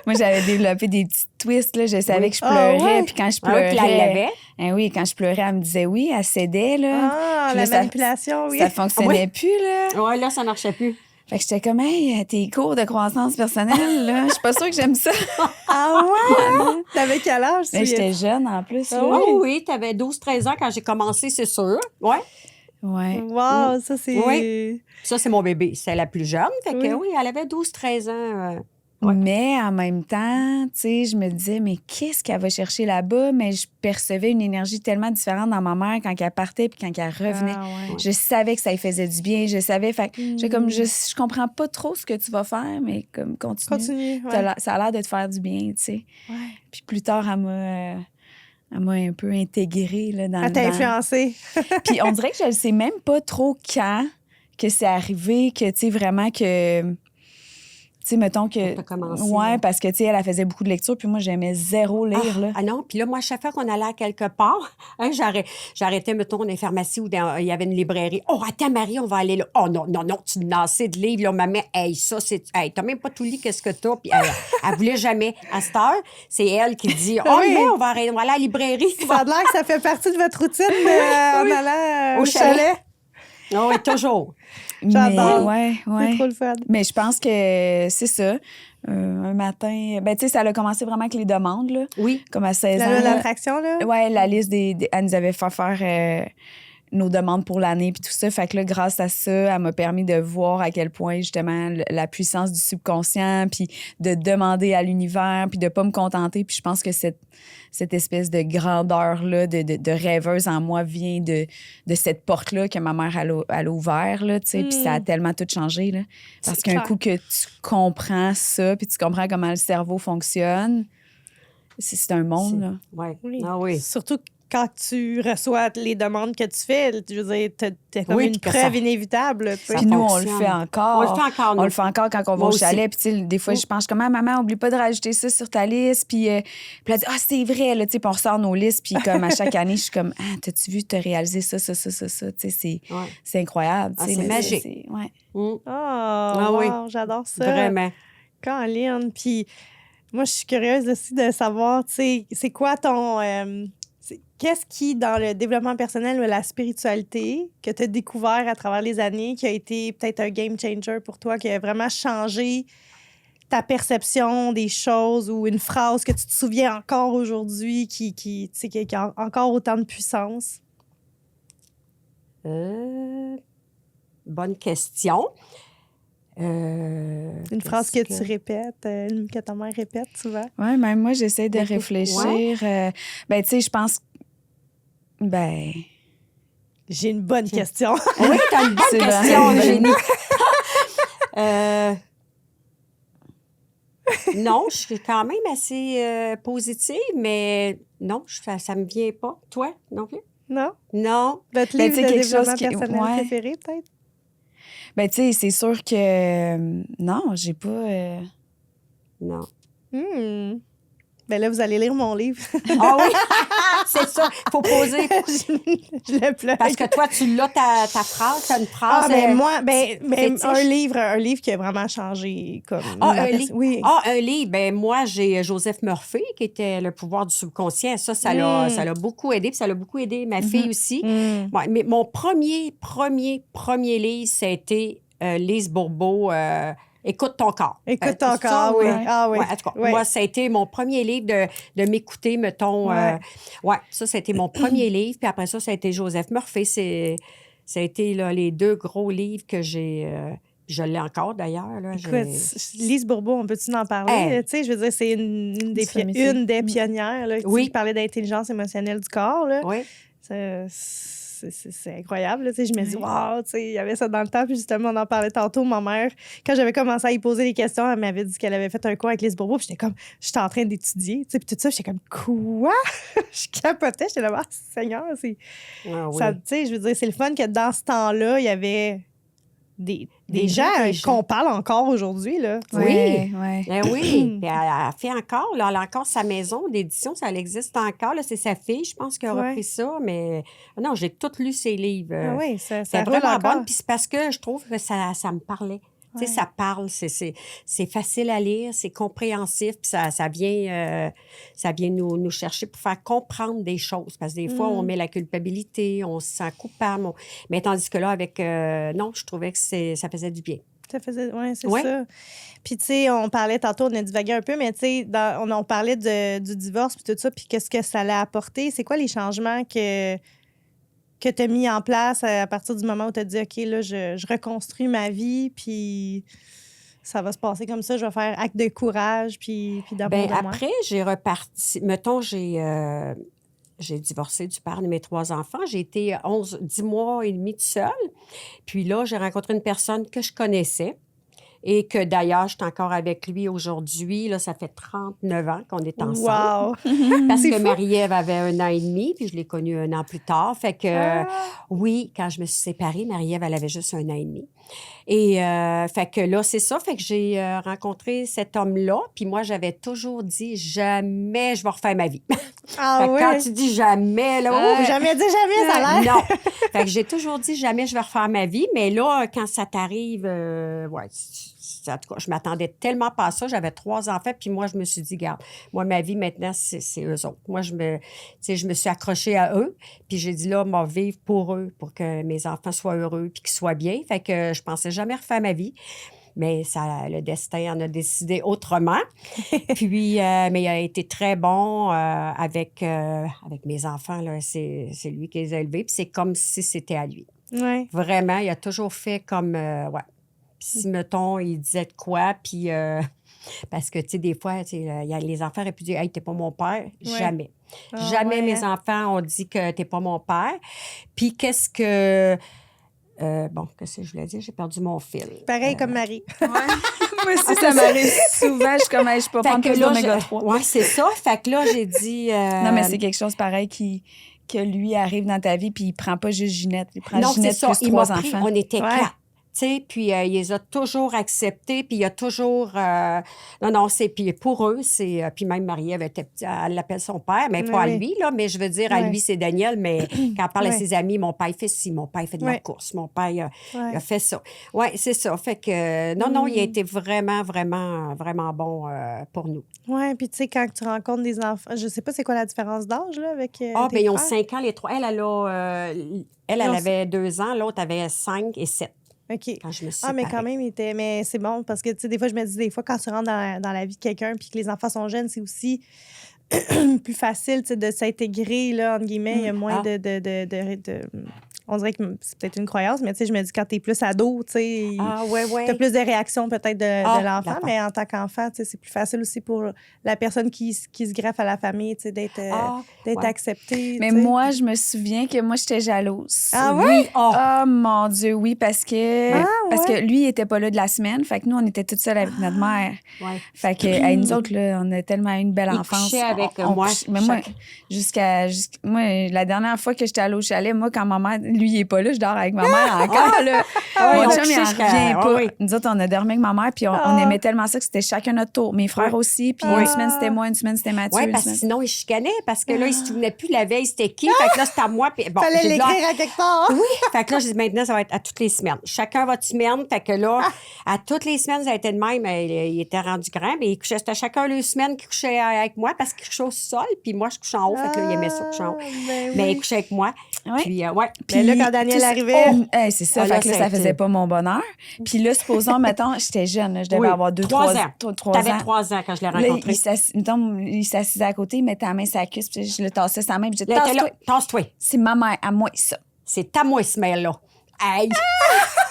Speaker 2: moi, j'avais développé des petits twists, là. Je savais que je pleurais, puis quand je pleurais...
Speaker 3: puis elle l'avait.
Speaker 2: Oui, quand je pleurais, elle me disait oui, elle cédait, là.
Speaker 1: Ah,
Speaker 2: puis là,
Speaker 1: la manipulation, oui.
Speaker 2: Ça fonctionnait plus, là.
Speaker 3: Oui, là, ça marchait plus.
Speaker 2: Fait que j'étais comme, hey, tes cours de croissance personnelle, là, je suis pas sûre que j'aime ça.
Speaker 1: Ah ouais? T'avais quel âge?
Speaker 2: Mais j'étais jeune, en plus, là.
Speaker 3: Oui, t'avais 12-13 ans quand j'ai commencé, c'est sûr. Ouais.
Speaker 2: Ouais.
Speaker 1: Wow, ça, c'est...
Speaker 3: Oui. Ça, c'est mon bébé. C'est la plus jeune. Fait que oui, elle avait 12-13 ans.
Speaker 2: Mais en même temps, tu sais, je me disais, mais qu'est-ce qu'elle va chercher là-bas? Mais je percevais une énergie tellement différente dans ma mère quand elle partait puis quand elle revenait. Je savais que ça lui faisait du bien. Je savais. Fait que j'ai comme, je comprends pas trop ce que tu vas faire, mais comme, continue. Ça a l'air de te faire du bien, tu sais.
Speaker 1: Ouais.
Speaker 2: Puis plus tard, elle m'a un peu intégrée là, dans
Speaker 1: elle t'a influencée.
Speaker 2: Puis on dirait que je ne sais même pas trop quand que c'est arrivé, que, tu sais, vraiment que... Tu sais, mettons que...
Speaker 3: Commencé,
Speaker 2: parce que, tu sais, elle faisait beaucoup de lecture, puis moi, j'aimais zéro lire, là.
Speaker 3: Ah non, puis là, moi, chaque fois qu'on allait à quelque part, j'arrêtais, mettons, dans une pharmacie où il y avait une librairie. Oh, attends, Marie, on va aller là. Oh, non, tu n'as assez de livres, là, maman. Hey, ça, c'est... Hey, t'as même pas tout lu, qu'est-ce que t'as? Puis elle voulait jamais. À cette heure, c'est elle qui dit, oh, mais on va aller à la librairie.
Speaker 1: Ça a l'air que ça fait partie de votre routine en allant au chalet.
Speaker 3: Oui, toujours.
Speaker 1: J'adore.
Speaker 2: C'est
Speaker 1: trop le fun.
Speaker 2: Mais je pense que c'est ça. Un matin, tu sais, ça a commencé vraiment avec les demandes, là.
Speaker 3: Oui.
Speaker 2: Comme à 16 ans.
Speaker 1: L'attraction, là?
Speaker 2: Oui, la liste elle nous avait fait faire nos demandes pour l'année puis tout ça. Fait que là, grâce à ça, elle m'a permis de voir à quel point, justement, la puissance du subconscient puis de demander à l'univers puis de pas me contenter. Puis je pense que cette espèce de grandeur-là, de rêveuse en moi vient de cette porte-là que ma mère, elle a ouvert, là, tu sais. Puis ça a tellement tout changé, là. Parce qu'un coup que tu comprends ça puis tu comprends comment le cerveau fonctionne, c'est un monde, là.
Speaker 3: Oui. Ah oui.
Speaker 1: Surtout quand tu reçois les demandes que tu fais, je veux dire, t'as comme une preuve inévitable.
Speaker 2: Puis nous, on le fait encore.
Speaker 3: On le fait encore, nous.
Speaker 2: On le fait encore quand on va au chalet. Puis, tu sais, des fois, je pense, comment, maman, oublie pas de rajouter ça sur ta liste. Puis elle dit, c'est vrai, là, tu sais, puis on ressort nos listes. Puis, comme à chaque année, je suis comme, t'as-tu vu, t'as réalisé ça, tu sais, c'est incroyable.
Speaker 3: C'est magique.
Speaker 1: Oui, j'adore ça.
Speaker 3: Vraiment.
Speaker 1: Caroline, puis moi, je suis curieuse aussi de savoir, tu sais, c'est quoi ton... qu'est-ce qui, dans le développement personnel ou la spiritualité, que tu as découvert à travers les années, qui a été peut-être un game changer pour toi, qui a vraiment changé ta perception des choses ou une phrase que tu te souviens encore aujourd'hui qui a encore autant de puissance?
Speaker 3: Bonne question.
Speaker 1: Une phrase que tu répètes, que ta mère répète souvent.
Speaker 2: Oui, même moi, j'essaie de réfléchir. Tu sais, je pense...
Speaker 1: J'ai une bonne question.
Speaker 3: Oui, t'as une bonne question, Génie. Non, je suis quand même assez positive, mais non, ça me vient pas. Toi, non plus?
Speaker 1: Non?
Speaker 3: Non.
Speaker 1: Votre livre de développement personnel préféré, peut-être?
Speaker 2: Tu sais, c'est sûr que... non, j'ai pas...
Speaker 3: Non.
Speaker 1: Ben là, vous allez lire mon livre.
Speaker 3: Ah oui, c'est ça. Il faut poser.
Speaker 1: Je le plug.
Speaker 3: Parce que toi, tu l'as ta phrase, t'as une phrase.
Speaker 1: Ah, ben moi,
Speaker 3: fétiche.
Speaker 1: un livre qui a vraiment changé comme...
Speaker 3: Un livre.
Speaker 1: Oui.
Speaker 3: Un livre. Ben moi, j'ai Joseph Murphy, qui était Le pouvoir du subconscient. Ça l'a beaucoup aidé. Puis ça l'a beaucoup aidé ma fille aussi. Ouais, mais mon premier livre, ça a été Lise Bourbeau, Écoute ton corps.
Speaker 1: Écoute ton corps, oui. Ah oui.
Speaker 3: Ouais, en tout cas, moi, ça a été mon premier livre de m'écouter, mettons. Ça a été mon premier livre. Puis après ça a été Joseph Murphy. Ça a été là, les 2 gros livres que j'ai... je l'ai encore, d'ailleurs. Là,
Speaker 1: écoute, Lise Bourbeau, on peut-tu en parler?
Speaker 3: Hey.
Speaker 1: Tu sais, je veux dire, c'est une des pionnières là, qui parlait d'intelligence émotionnelle du corps. Là.
Speaker 3: Oui.
Speaker 1: C'est incroyable. Là, je me dis, wow, il y avait ça dans le temps. Puis justement, on en parlait tantôt. Ma mère, quand j'avais commencé à y poser des questions, elle m'avait dit qu'elle avait fait un cours avec Lise Bourbeau. Puis j'étais en train d'étudier. Puis tout ça, j'étais comme, quoi? Je capotais. J'étais là, ah, Seigneur. Je veux dire, c'est le fun que dans ce temps-là, il y avait des gens qu'on parle encore aujourd'hui. Là.
Speaker 3: Oui. Ben oui. Puis elle fait encore. Là, elle a encore sa maison d'édition. Ça existe encore. Là, c'est sa fille, je pense, qui a repris ça. Mais non, j'ai tout lu ses livres.
Speaker 1: Ah oui, ça
Speaker 3: c'est vraiment bonne. Puis c'est parce que je trouve que ça me parlait. Tu sais, ça parle, c'est facile à lire, c'est compréhensif, puis ça vient nous chercher pour faire comprendre des choses. Parce que des fois, on met la culpabilité, on se sent coupable. Mais tandis que là, avec... non, je trouvais que ça faisait du bien.
Speaker 1: Ça faisait... Oui, c'est ça. Puis, tu sais, on parlait tantôt, on a divagué un peu, mais tu sais, on parlait du divorce, puis tout ça, puis qu'est-ce que ça allait apporter. C'est quoi les changements que tu as mis en place à partir du moment où tu as dit, OK, là, je reconstruis ma vie, puis ça va se passer comme ça, je vais faire acte de courage, puis d'amour de moi.
Speaker 3: Après, j'ai reparti... Mettons, j'ai divorcé du père de mes 3 enfants. J'ai été 10 mois et demi toute seule. Puis là, j'ai rencontré une personne que je connaissais et que d'ailleurs, je suis encore avec lui aujourd'hui. Là, ça fait 39 ans qu'on est ensemble.
Speaker 1: Wow!
Speaker 3: Parce que Marie-Ève avait 1 an et demi, puis je l'ai connue 1 an plus tard. Fait que, oui, quand je me suis séparée, Marie-Ève, elle avait juste 1 an et demi. Et fait que là, c'est ça. Fait que j'ai rencontré cet homme-là. Puis moi, j'avais toujours dit, jamais je vais refaire ma vie.
Speaker 1: Ah oui?
Speaker 3: Quand tu dis jamais, là...
Speaker 1: jamais dit jamais, ça a l'air.
Speaker 3: Non. Fait que j'ai toujours dit, jamais je vais refaire ma vie. Mais là, quand ça t'arrive, en tout cas, je m'attendais tellement pas à ça. J'avais 3 enfants. Puis moi, je me suis dit, regarde, moi, ma vie, maintenant, c'est eux autres. Moi, je me suis accrochée à eux. Puis j'ai dit, là, moi, vivre pour eux, pour que mes enfants soient heureux puis qu'ils soient bien. Fait que je pensais jamais refaire ma vie. Mais le destin en a décidé autrement. Puis, mais il a été très bon avec mes enfants. Là. C'est lui qui les a élevés. Puis c'est comme si c'était à lui.
Speaker 1: Ouais.
Speaker 3: Vraiment, il a toujours fait comme... Si, mettons, il disait de quoi, puis... parce que, tu sais, des fois, les enfants auraient pu dire « Hey, t'es pas mon père. » Jamais. Jamais mes enfants ont dit que t'es pas mon père. Puis qu'est-ce que... qu'est-ce que je voulais dire? J'ai perdu mon fil.
Speaker 1: Pareil comme Marie.
Speaker 2: Moi aussi, ça m'arrive souvent. Je suis comme, je peux pas prendre plus d'oméga 3.
Speaker 3: Oui, c'est ça. Fait que là, j'ai dit...
Speaker 2: Non, mais c'est quelque chose pareil que lui arrive dans ta vie, puis il prend pas juste Ginette. Il prend Ginette plus 3 enfants.
Speaker 3: On était 4. Tu sais, puis il les a toujours acceptés, puis il y a toujours... puis pour eux, c'est... puis même Marie-Ève, elle l'appelle son père, mais pas à lui, là, mais je veux dire, à lui, c'est Daniel, mais quand elle parle à ses amis, mon père, il fait ci, mon père, il fait de la course, mon père, il a fait ça. Oui, c'est ça. Fait que, non, il a été vraiment, vraiment, vraiment bon pour nous.
Speaker 1: Oui, puis tu sais, quand tu rencontres des enfants, je sais pas c'est quoi la différence d'âge, là, avec tes
Speaker 3: bien, ils ont
Speaker 1: frères?
Speaker 3: 5 ans, les 3. Elle avait 2 ans, l'autre avait 5 et 7.
Speaker 1: OK.
Speaker 3: Quand je me suis
Speaker 1: mais
Speaker 3: séparée.
Speaker 1: quand même, mais c'est bon parce que, tu sais, des fois, je me dis, des fois, quand tu rentres dans la vie de quelqu'un puis que les enfants sont jeunes, c'est aussi plus facile, tu sais, de s'intégrer, là, entre guillemets. Il y a moins de on dirait que c'est peut-être une croyance, mais tu sais, je me dis, quand t'es plus ado, tu sais, t'as plus de réactions peut-être de l'enfant, mais en tant qu'enfant, tu sais, c'est plus facile aussi pour la personne qui se greffe à la famille, tu sais, d'être acceptée.
Speaker 2: Mais
Speaker 1: t'sais.
Speaker 2: moi, je me souviens que moi, j'étais jalouse.
Speaker 1: Ah oui?
Speaker 2: Oui. Oh mon Dieu, oui, parce que lui, il était pas là de la semaine, fait que nous, on était toutes seules avec notre mère.
Speaker 3: Ouais.
Speaker 2: Fait que nous autres, là, on a tellement eu une belle enfance.
Speaker 3: Il couchait avec moi.
Speaker 2: Mais moi, moi, la dernière fois que j'étais allée au chalet, moi, quand ma mère lui, il est pas là, je dors avec ma mère encore, là.
Speaker 3: Ah oui,
Speaker 2: Mon
Speaker 3: on
Speaker 2: chum, il en
Speaker 3: couchait
Speaker 2: revient pas.
Speaker 3: oui.
Speaker 2: Nous autres, on a dormi avec ma mère, puis on aimait tellement ça que c'était chacun notre tour. Mes frères
Speaker 3: Oui.
Speaker 2: aussi, puis
Speaker 3: Oui.
Speaker 2: une semaine, c'était moi, une semaine, c'était Mathieu.
Speaker 3: Oui,
Speaker 2: une
Speaker 3: parce que
Speaker 2: semaine-
Speaker 3: sinon, il chicanait, parce que là, il se souvenait plus la veille, c'était qui. Fait que là, c'était à moi. Puis, bon,
Speaker 1: Fallait
Speaker 3: j'ai dit,
Speaker 1: l'écrire à quelque part.
Speaker 3: oui, fait que là, je dis maintenant, ça va être à toutes les semaines. Chacun votre semaine. Fait que là, à toutes les semaines, ça a été de même. Il était rendu grand, mais il couchait, c'était chacun les semaines qu'il couchait avec moi parce qu'il couchait au sol, puis moi, je couchais en haut. Fait que là, il aimait ça coucher en haut.
Speaker 1: Ben
Speaker 3: Mais il
Speaker 1: oui.
Speaker 3: couchait avec moi.
Speaker 2: Ouais.
Speaker 3: Puis, ouais.
Speaker 1: Puis là, quand Daniel
Speaker 2: tout-
Speaker 1: arrivait...
Speaker 2: C'est ça,
Speaker 3: Ah, là,
Speaker 2: fait que là,
Speaker 3: ça
Speaker 2: ça
Speaker 3: a été-
Speaker 2: faisait pas mon bonheur. Puis là, supposons, mettons, j'étais jeune, là, je devais
Speaker 3: Oui,
Speaker 2: avoir
Speaker 3: 3 ans.
Speaker 2: 3
Speaker 3: T'avais
Speaker 2: ans.
Speaker 3: 3 ans quand je l'ai
Speaker 2: Là,
Speaker 3: rencontré.
Speaker 2: il s'assisait à côté, il mettait la main sur la cuisse, puis je le tassais sa main, puis je disais,
Speaker 3: Là, il était là,
Speaker 2: tasse-toi.
Speaker 3: tasse-toi.
Speaker 2: C'est ma mère, à moi, ça.
Speaker 3: C'est à moi, ce mail-là. Aïe!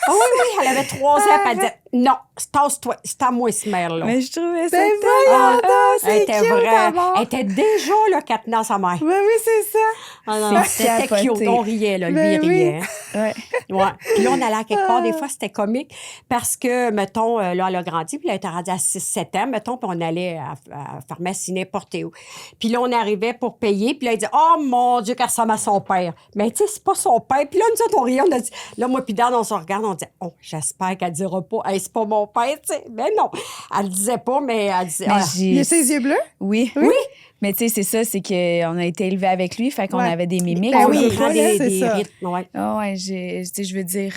Speaker 3: Ah oui, oui, elle avait 3 ans, puis elle disait, non, tasse-toi, c'est à moi, ce mail-là.
Speaker 2: Mais je trouvais ça
Speaker 1: Ben
Speaker 2: tellement...
Speaker 1: voyons donc, c'est
Speaker 3: Elle était
Speaker 1: cute,
Speaker 3: vraie.
Speaker 1: d'abord.
Speaker 3: Elle était déjà, là, qu'elle tenait dans sa mère.
Speaker 1: Ben oui, c'est ça.
Speaker 3: Ah non,
Speaker 2: C'est
Speaker 3: c'était
Speaker 2: capoté.
Speaker 3: cute. On riait, là. Lui,
Speaker 1: Ben
Speaker 3: il
Speaker 1: oui.
Speaker 3: riait.
Speaker 2: Ouais.
Speaker 3: Ouais. Puis là, on allait à quelque part. Des fois, c'était comique parce que, mettons, là, elle a grandi, puis elle était rendue à 6-7 ans, mettons, puis on allait à la pharmacie n'importe où. Puis là, on arrivait pour payer, puis là, elle dit, oh mon Dieu, qu'elle ressemble à son père. Mais tu sais, c'est pas son père. Puis là, nous autres, on riait, on a dit, là, moi, puis Dan, on se regarde, on dit, oh, j'espère qu'elle dira pas, hey, c'est pas mon père, tu sais. Mais non, elle le disait pas, mais elle disait,
Speaker 2: Mais
Speaker 3: ah,
Speaker 1: Il a ses yeux bleus?
Speaker 2: Oui.
Speaker 3: oui.
Speaker 2: Mais tu sais, c'est ça, c'est qu'on a été élevés avec lui, fait qu'on
Speaker 1: Ouais.
Speaker 2: avait des mimiques.
Speaker 1: Ben
Speaker 3: on
Speaker 1: oui,
Speaker 3: prend
Speaker 1: là,
Speaker 3: des,
Speaker 1: c'est
Speaker 3: des
Speaker 1: ça.
Speaker 3: rythmes, ouais.
Speaker 2: Ah ouais, tu sais, je veux dire,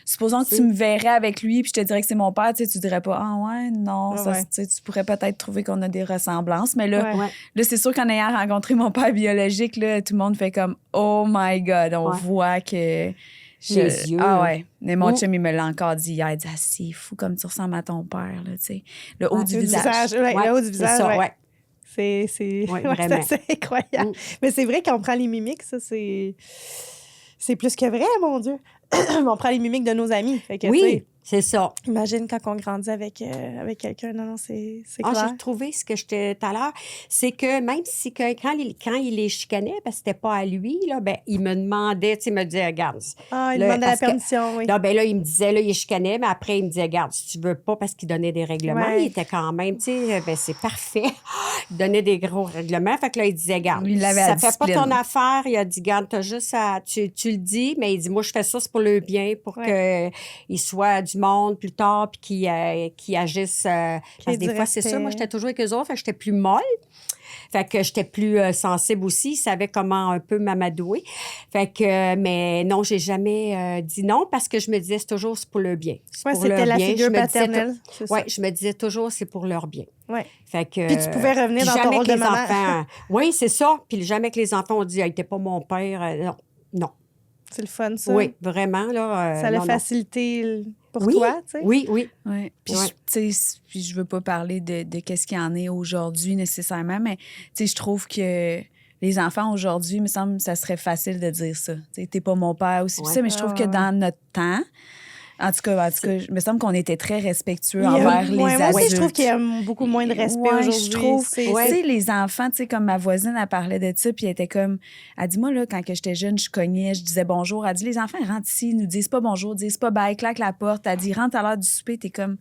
Speaker 2: supposons que tu me verrais avec lui, puis je te dirais que c'est mon père, tu sais, tu dirais pas, ah ouais, non, ça,
Speaker 1: Ouais.
Speaker 2: tu sais, tu pourrais peut-être trouver qu'on a des ressemblances, mais là,
Speaker 1: Ouais.
Speaker 3: Ouais.
Speaker 2: là c'est sûr qu'en ayant rencontré mon père biologique, là, tout le monde fait comme, oh my God, on
Speaker 3: Ouais.
Speaker 2: voit que...
Speaker 3: Les yeux,
Speaker 2: Ah
Speaker 3: là.
Speaker 2: ouais. Mais mon
Speaker 3: Mm.
Speaker 2: chum, il me l'a encore dit hier. Il dit, ah, c'est fou comme tu ressembles à ton père, là, tu sais. Le haut
Speaker 3: Ouais,
Speaker 2: du
Speaker 1: Le
Speaker 2: visage.
Speaker 1: ouais,
Speaker 3: Ouais,
Speaker 1: le haut du
Speaker 3: c'est
Speaker 1: visage,
Speaker 3: ça,
Speaker 1: ouais.
Speaker 3: ouais.
Speaker 1: C'est
Speaker 3: Ouais,
Speaker 1: ouais,
Speaker 3: vraiment.
Speaker 1: c'est assez incroyable.
Speaker 3: Mm.
Speaker 1: Mais c'est vrai qu'on prend les mimiques, ça, c'est plus que vrai, mon Dieu. On prend les mimiques de nos amis. Fait que, tu
Speaker 3: Oui,
Speaker 1: sais,
Speaker 3: c'est ça.
Speaker 1: imagine quand on grandit avec quelqu'un. Non, c'est
Speaker 3: Ah,
Speaker 1: clair.
Speaker 3: j'ai retrouvé ce que j'étais tout à l'heure. C'est que même si quand il les chicanait, parce que c'était pas à lui, là, ben, il me demandait, tu sais, il me disait, regarde.
Speaker 1: Ah, il
Speaker 3: là,
Speaker 1: demandait la
Speaker 3: parce que-
Speaker 1: permission, oui.
Speaker 3: Là, ben là, il me disait, là, il chicanait, mais après, il me disait, regarde, si tu veux pas, parce qu'il donnait des règlements,
Speaker 1: Ouais.
Speaker 3: il était quand même, tu sais, ben c'est parfait. Il donnait des gros règlements. Fait que là, il disait, regarde,
Speaker 2: Il l'avait
Speaker 3: ça
Speaker 2: à
Speaker 3: fait pas
Speaker 2: discipline.
Speaker 3: ton affaire. Il a dit, regarde, t'as juste à, tu le dis, mais il dit, moi, je fais ça, c'est pour le bien, pour qu'il soit du monde plus tard, puis qu'il agisse. Parce que
Speaker 1: du
Speaker 3: des fois, c'est
Speaker 1: respect.
Speaker 3: ça. Moi, j'étais toujours avec eux autres, fait que j'étais plus molle. Fait que j'étais plus sensible aussi. Ils savaient comment un peu m'amadouer. Fait que, mais non, j'ai jamais dit non parce que je me disais, c'est toujours c'est pour le bien. C'est
Speaker 1: Ouais,
Speaker 3: pour
Speaker 1: c'était
Speaker 3: leur
Speaker 1: la
Speaker 3: bien.
Speaker 1: figure
Speaker 3: Je me disais
Speaker 1: paternelle. c'est ça.
Speaker 3: Oui, je me disais toujours, c'est pour leur bien.
Speaker 1: Ouais.
Speaker 3: Fait que,
Speaker 1: Puis tu pouvais revenir
Speaker 3: puis
Speaker 1: dans ton
Speaker 3: jamais
Speaker 1: rôle
Speaker 3: que
Speaker 1: de
Speaker 3: les
Speaker 1: maman.
Speaker 3: enfants. Oui, c'est ça. Puis jamais que les enfants ont dit, il t'es pas mon père. Non, non.
Speaker 1: C'est le fun, ça.
Speaker 3: Oui, vraiment, là.
Speaker 1: Ça l'a
Speaker 3: non, non.
Speaker 1: facilité pour
Speaker 3: Oui,
Speaker 1: toi, tu sais.
Speaker 3: oui, oui.
Speaker 2: Ouais. Puis,
Speaker 3: Ouais.
Speaker 2: tu sais, puis je veux pas parler de qu'est-ce qu'il y en est aujourd'hui nécessairement, mais tu sais, je trouve que les enfants aujourd'hui, il me semble que ça serait facile de dire ça. Tu sais, t'es pas mon père aussi.
Speaker 3: Ouais.
Speaker 2: Ça, mais je trouve que dans notre temps, en tout cas, il me semble qu'on était très respectueux
Speaker 1: Il y a-
Speaker 2: envers les
Speaker 1: ouais, moi
Speaker 2: adultes.
Speaker 1: aussi, je trouve qu'il y a beaucoup moins de respect
Speaker 2: Ouais,
Speaker 1: aujourd'hui.
Speaker 2: je trouve.
Speaker 1: C'est-
Speaker 2: Tu
Speaker 3: Ouais.
Speaker 2: sais, les enfants, tu sais, comme ma voisine, elle parlait de ça, puis elle était comme, elle dit, moi, là, quand que j'étais jeune, je cognais, je disais bonjour. Elle dit, les enfants, ils rentrent ici, ils nous disent pas bonjour, disent pas bye, claquent la porte. Elle dit, rentre à l'heure du souper, t'es comme,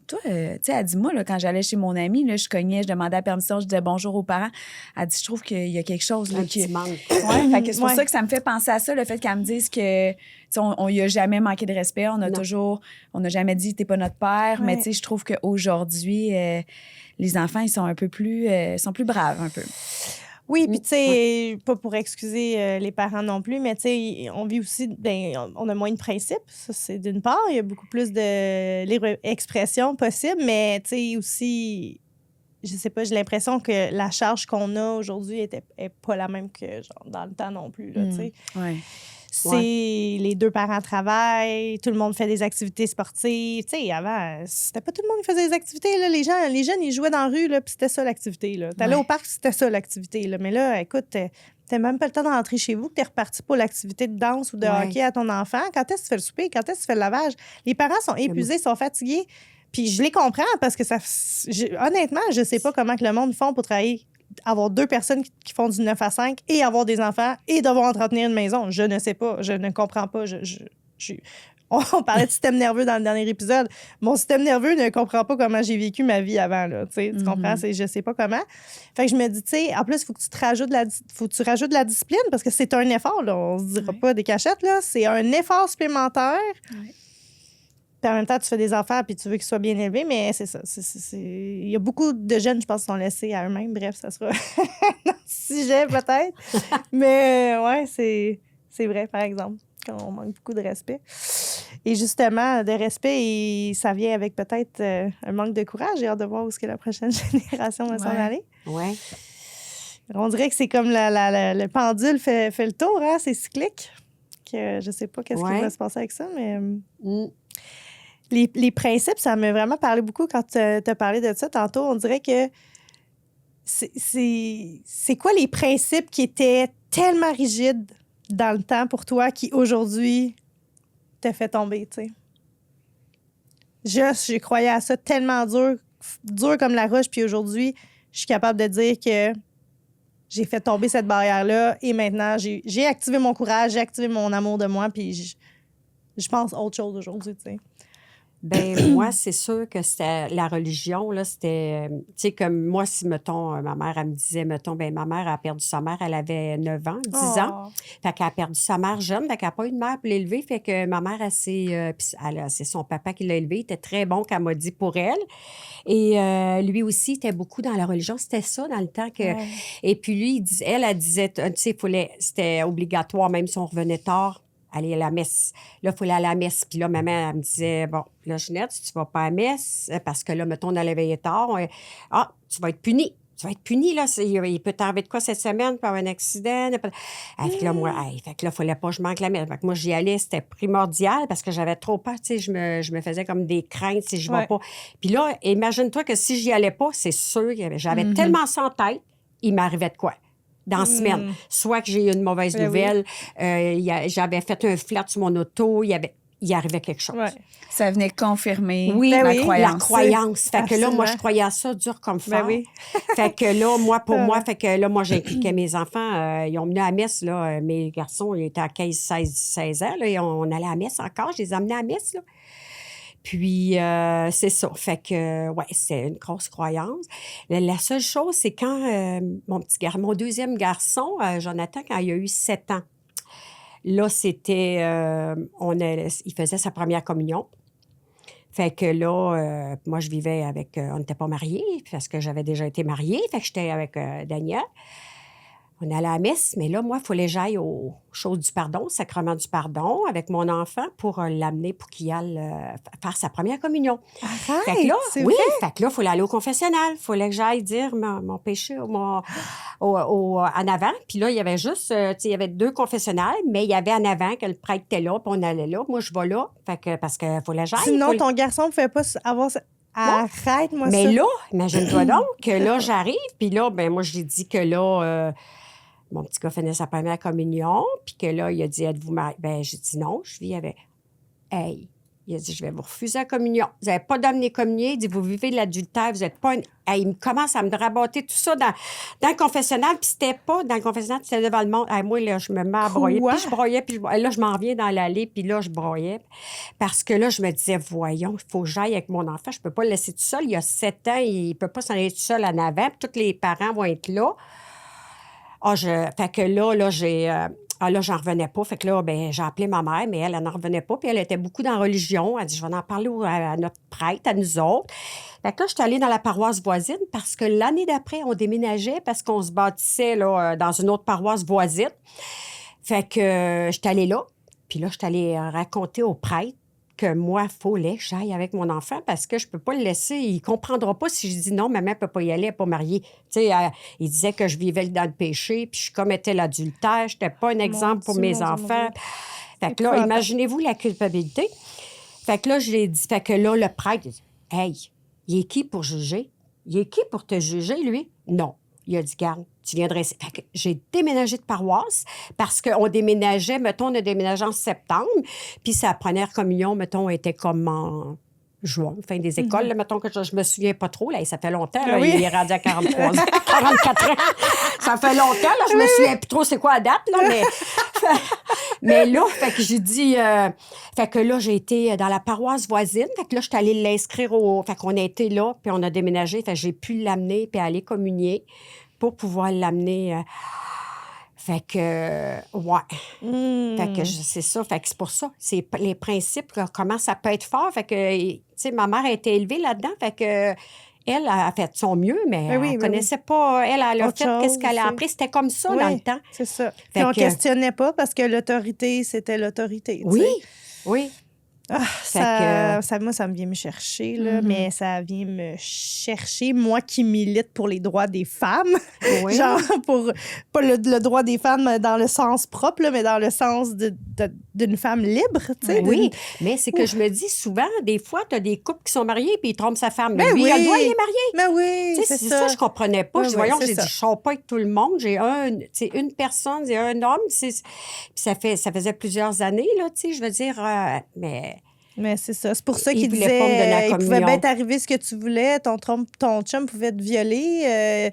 Speaker 2: toi, tu sais, elle dit, moi, là, quand j'allais chez mon ami, là, je cognais, je demandais la permission, je disais bonjour aux parents. Elle dit, je trouve qu'il y a quelque chose, là,
Speaker 3: Un
Speaker 2: qui.
Speaker 3: petit manque.
Speaker 2: Ouais, fait que c'est pour
Speaker 1: Ouais.
Speaker 2: ça que ça me fait penser à ça, le fait qu'elle me dise que, tu sais, on y a jamais manqué de respect, on a
Speaker 3: Non.
Speaker 2: toujours, on n'a jamais dit t'es pas notre père, mais
Speaker 1: Ouais.
Speaker 2: tu sais, je trouve qu'aujourd'hui, les enfants, ils sont un peu plus, sont plus braves un peu.
Speaker 1: Oui, puis tu sais, pas pour excuser les parents non plus, mais tu sais, on vit aussi, ben, on a moins de principes, ça c'est d'une part, il y a beaucoup plus de libre expression possible, mais tu sais aussi, je sais pas, j'ai l'impression que la charge qu'on a aujourd'hui est pas la même que genre dans le temps non plus, là, tu sais.
Speaker 2: Ouais.
Speaker 1: C'est les deux parents travaillent, tout le monde fait des activités sportives. Tu sais, avant, c'était pas tout le monde qui faisait des activités. Là. Les jeunes, ils jouaient dans la rue, là, puis c'était ça l'activité. Là. T'allais
Speaker 2: Ouais.
Speaker 1: au parc, c'était ça l'activité. Là. Mais là, écoute, t'as même pas le temps de rentrer chez vous, que t'es reparti pour l'activité de danse ou de
Speaker 3: Ouais.
Speaker 1: hockey à ton enfant. Quand est-ce que tu fais le souper? Quand est-ce que tu fais le lavage? Les parents sont épuisés, sont fatigués. Puis je les comprends parce que honnêtement, je sais pas comment que le monde font pour travailler, avoir deux personnes qui font du 9 à 5 et avoir des enfants et devoir entretenir une maison. Je ne sais pas. Je ne comprends pas. On parlait de système nerveux dans le dernier épisode. Mon système nerveux ne comprend pas comment j'ai vécu ma vie avant, là. Tu comprends? Je sais pas comment. Fait que je me dis, tu sais, en plus, il faut que tu rajoutes de la discipline parce que c'est un effort, là. On se dira pas des cachettes, là. C'est un effort supplémentaire.
Speaker 2: Ouais.
Speaker 1: Puis en même temps, tu fais des enfants puis tu veux qu'ils soient bien élevés, mais c'est ça. Il y a beaucoup de jeunes, je pense, qui sont laissés à eux-mêmes. Bref, ça sera un sujet peut-être. Mais ouais, c'est vrai, par exemple, qu'on manque beaucoup de respect. Et justement, de respect, ça vient avec peut-être un manque de courage. J'ai hâte de voir où est-ce que la prochaine génération va s'en aller.
Speaker 3: Ouais.
Speaker 1: On dirait que c'est comme le pendule fait le tour, hein? C'est cyclique. Que je sais pas qu'est-ce qui va se passer avec ça, mais... Les principes, ça m'a vraiment parlé beaucoup quand tu as parlé de ça tantôt. On dirait que c'est quoi les principes qui étaient tellement rigides dans le temps pour toi qui, aujourd'hui, te fait tomber, tu sais? J'ai croyais à ça tellement dur comme la roche, puis aujourd'hui, je suis capable de dire que j'ai fait tomber cette barrière-là et maintenant, j'ai activé mon courage, j'ai activé mon amour de moi, puis je pense autre chose aujourd'hui, tu sais.
Speaker 3: Ben moi, c'est sûr que c'était la religion, là, c'était... Tu sais, comme moi, si, mettons, ma mère, elle me disait, mettons, ben ma mère a perdu sa mère, elle avait 9 ans, 10 ans. Fait qu'elle a perdu sa mère jeune, fait qu'elle n'a pas eu de mère pour l'élever. Fait que ma mère, c'est son papa qui l'a élevée. Il était très bon, qu'elle m'a dit, pour elle. Et lui aussi, était beaucoup dans la religion. C'était ça, dans le temps que...
Speaker 1: Ouais.
Speaker 3: Et puis lui, elle disait, tu sais, c'était obligatoire, même si on revenait tard, aller à la messe. Là, il faut aller à la messe. Puis là, maman, elle me disait, bon, là, Ginette, si tu vas pas à la messe, parce que là, mettons, on allait veiller tard, tu vas être punie. Tu vas être punie, là. Il peut t'arriver de quoi cette semaine par un accident? Fait que là, moi, fait que là, il fallait pas que je manque la messe. Fait que moi, j'y allais, c'était primordial parce que j'avais trop peur. Tu sais, je me faisais comme des craintes si je ne vais pas. Puis là, imagine-toi que si j'y allais pas, c'est sûr, j'avais tellement ça en tête, il m'arrivait de quoi? Dans la semaine. Soit que j'ai eu une mauvaise nouvelle, j'avais fait un flat sur mon auto, il arrivait quelque chose.
Speaker 1: Ouais.
Speaker 2: Ça venait confirmer
Speaker 3: la
Speaker 2: croyance.
Speaker 3: La croyance. Fait que là, moi,
Speaker 1: Absolument.
Speaker 3: je croyais à ça dur comme fer.
Speaker 1: Ben oui.
Speaker 3: Fait que là, moi, j'impliquais mes enfants. Ils ont mené à la messe, là. Mes garçons, ils étaient à 16 ans, là, et on allait à la messe encore. Je les emmenais à la messe, là. Puis, c'est ça. Fait que, c'est une grosse croyance. La seule chose, c'est quand mon deuxième garçon, Jonathan, quand il a eu 7 ans, là, c'était... il faisait sa première communion. Fait que là, moi, je vivais avec... on n'était pas mariés parce que j'avais déjà été mariée. Fait que j'étais avec Daniel. On allait à la messe, mais là, moi, il fallait que j'aille aux choses du pardon, au sacrement du pardon, avec mon enfant pour l'amener pour qu'il aille faire sa première communion.
Speaker 1: Arrête,
Speaker 3: fait que là,
Speaker 1: c'est vrai?
Speaker 3: Fait que là, il fallait aller au confessionnal. Il fallait que j'aille dire mon péché en avant. Puis là, il y avait juste, il y avait 2 confessionnals, mais il y avait en avant que le prêtre était là, puis on allait là. Moi, je vais là, parce qu'il fallait que j'aille.
Speaker 1: Sinon, ton garçon ne pouvait pas avoir... Arrête-moi ça.
Speaker 3: Mais là, imagine-toi donc que là, j'arrive, puis là, ben moi, j'ai dit que là... mon petit gars faisait sa première communion, puis que là, il a dit, êtes-vous mariés? Ben, j'ai dit non, je vis avec. Hey, il a dit, je vais vous refuser la communion. Vous n'avez pas d'amener communier. Il dit, vous vivez de l'adultère, vous n'êtes pas une. Hey, il commence à me raboter tout ça dans le confessionnal, puis c'était pas dans le confessionnal, c'était devant le monde. Hey, moi, là, je me mets à broyer, puis je broyais, puis là, je m'en reviens dans l'allée, puis là, je broyais. Parce que là, je me disais, voyons, il faut que j'aille avec mon enfant, je peux pas le laisser tout seul. Il a 7 ans, il peut pas s'en aller tout seul en avant, puis tous les parents vont être là. Fait que là, j'en revenais pas. Fait que là, ben, j'ai appelé ma mère, mais elle n'en revenait pas. Puis elle était beaucoup dans la religion. Elle dit, je vais en parler à notre prêtre, à nous autres. Fait que là, je suis allée dans la paroisse voisine parce que l'année d'après, on déménageait parce qu'on se bâtissait là, dans une autre paroisse voisine. Fait que je suis allée là. Puis là, je suis allée raconter au prêtre que moi, il fallait que j'aille avec mon enfant parce que je ne peux pas le laisser. Il ne comprendra pas si je dis non, maman ne peut pas y aller, elle n'est pas mariée. Tu sais, il disait que je vivais dans le péché, puis je commettais l'adultère. Je n'étais pas un exemple pour mes enfants. Fait que là, imaginez-vous la culpabilité. Fait que là, je l'ai dit. Fait que là, le prêtre, il dit, hey, il est qui pour juger? Il est qui pour te juger, lui? Non. Il a dit, garde, tu viendrais ici. Fait que j'ai déménagé de paroisse parce qu'on déménageait, mettons, on a déménagé en septembre, puis sa première communion, mettons, était comme en juin, fin des écoles, là, mettons que je me souviens pas trop, là, ça fait longtemps, là, il est rendu à 43 ans, 44 ans. Ça fait longtemps, là, je me souviens plus trop c'est quoi la date, là, mais... Mais là, fait que j'ai dit... fait que là, j'ai été dans la paroisse voisine. Fait que là, je suis allée l'inscrire au... Fait qu'on a été là, puis on a déménagé. Fait que j'ai pu l'amener puis aller communier pour pouvoir l'amener... Fait que... ouais. Fait que c'est ça. Fait que c'est pour ça. C'est les principes, là, comment ça peut être fort. Fait que, tu sais, ma mère a été élevée là-dedans. Fait que... Elle a fait de son mieux, mais elle ne connaissait pas. Elle a
Speaker 1: Autre
Speaker 3: fait
Speaker 1: chose,
Speaker 3: qu'est-ce qu'elle a appris. C'était comme ça dans le temps.
Speaker 1: C'est ça.
Speaker 3: Fait
Speaker 1: Puis on ne
Speaker 3: que-
Speaker 1: questionnait pas parce que l'autorité, c'était l'autorité. tu
Speaker 3: Oui,
Speaker 1: sais.
Speaker 3: oui.
Speaker 1: Ah,
Speaker 3: Fait
Speaker 1: moi, ça me vient me chercher, là, mais ça vient me chercher, moi qui milite pour les droits des femmes.
Speaker 3: Oui.
Speaker 1: Genre, pour pas le droit des femmes dans le sens propre, là, mais dans le sens d'une femme libre, tu sais.
Speaker 3: Oui, mais c'est que je me dis souvent, des fois, tu as des couples qui sont mariés puis ils trompent sa femme. Mais
Speaker 1: Ben
Speaker 3: lui,
Speaker 1: oui.
Speaker 3: elle doit, il est marié.
Speaker 1: Mais oui,
Speaker 3: Tu sais, c'est ça, je comprenais pas.
Speaker 1: Ouais,
Speaker 3: Je dis,
Speaker 1: ouais,
Speaker 3: voyons,
Speaker 1: c'est
Speaker 3: j'ai
Speaker 1: ça.
Speaker 3: dit, je sors pas avec tout le monde. J'ai une personne, j'ai un homme. Puis ça faisait plusieurs années, là, tu sais, je veux dire,
Speaker 1: Mais c'est ça. C'est pour ça
Speaker 3: Il
Speaker 1: qu'il
Speaker 3: voulait
Speaker 1: disait
Speaker 3: pas me donner la
Speaker 1: il pouvait
Speaker 3: communion.
Speaker 1: bien t'arriver ce que tu voulais, ton chum pouvait te violer,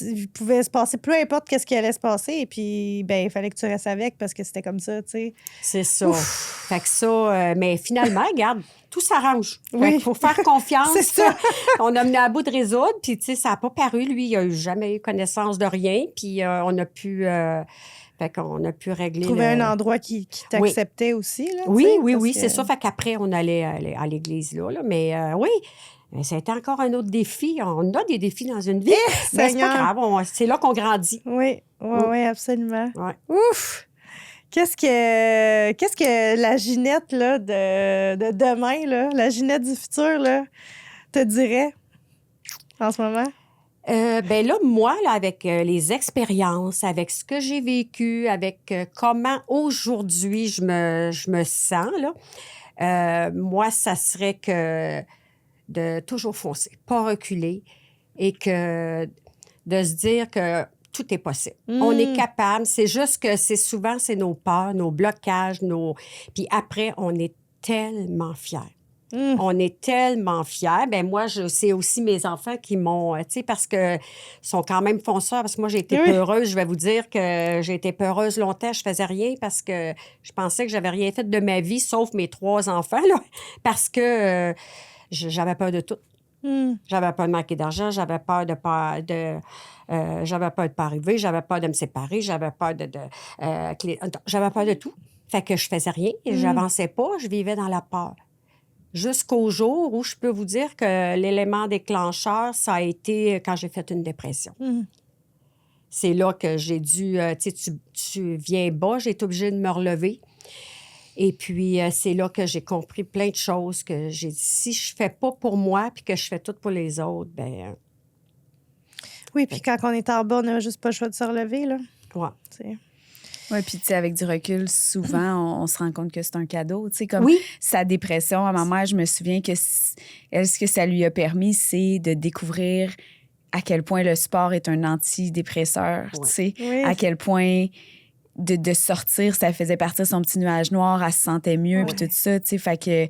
Speaker 1: il pouvait se passer peu importe qu'est-ce qui allait se passer, et puis ben il fallait que tu restes avec parce que c'était comme ça, tu sais.
Speaker 3: c'est ça. Fait que ça, mais finalement, regarde, tout s'arrange.
Speaker 1: Oui.
Speaker 3: Il faut faire confiance.
Speaker 1: C'est ça.
Speaker 3: On a mené à bout de résoudre, puis tu sais, ça n'a pas paru. Lui, il n'a jamais eu connaissance de rien, puis on a pu... fait qu'on a pu régler
Speaker 1: Trouver un endroit qui t'acceptait aussi, là.
Speaker 3: Oui,
Speaker 1: tu sais,
Speaker 3: oui,
Speaker 1: parce
Speaker 3: oui,
Speaker 1: que-
Speaker 3: c'est ça. Fait qu'après, on allait à l'église, là. Mais oui, mais ça a été encore un autre défi. On a des défis dans une vie. Mais c'est pas
Speaker 1: Seigneur.
Speaker 3: grave, c'est là qu'on grandit.
Speaker 1: Oui, oui, absolument.
Speaker 3: Ouais.
Speaker 1: Ouf! Qu'est-ce que la Ginette là, de demain, là, la Ginette du futur, là, te dirait en ce moment?
Speaker 3: Ben là, moi, là, avec les expériences, avec ce que j'ai vécu, avec comment aujourd'hui je me sens, là, moi, ça serait que de toujours foncer, pas reculer et que de se dire que tout est possible. On est capable. C'est juste que c'est nos peurs, nos blocages, Puis après, on est tellement fiers. On est tellement fiers. Ben moi, c'est aussi mes enfants qui m'ont, tu sais, parce que sont quand même fonceurs. Parce que moi, j'ai été peureuse. Je vais vous dire que j'ai été peureuse longtemps. Je faisais rien parce que je pensais que j'avais rien fait de ma vie, sauf mes 3 enfants, là, parce que j'avais peur de tout. J'avais peur de manquer d'argent, j'avais peur de j'avais peur de pas arriver, j'avais peur de me séparer, j'avais peur j'avais peur de tout. Fait que je faisais rien, j'avançais pas, je vivais dans la peur. Jusqu'au jour où je peux vous dire que l'élément déclencheur, ça a été quand j'ai fait une dépression. C'est là que j'ai dû... tu sais, tu viens bas, j'ai été obligée de me relever. Et puis, c'est là que j'ai compris plein de choses, que j'ai dit, si je fais pas pour moi puis que je fais tout pour les autres, ben
Speaker 1: Oui, puis quand on est en bas, on n'a juste pas le choix de se relever, là.
Speaker 3: ouais.
Speaker 1: Tu sais.
Speaker 2: Oui, puis tu sais, avec du recul, souvent, on se rend compte que c'est un cadeau. Tu sais, comme
Speaker 3: Oui.
Speaker 2: sa dépression, à ma mère, je me souviens que elle, ce que ça lui a permis, c'est de découvrir à quel point le sport est un antidépresseur, tu sais,
Speaker 1: Oui.
Speaker 2: à quel point de sortir, ça faisait partir son petit nuage noir, elle se sentait mieux, puis tout ça, tu sais, fait que...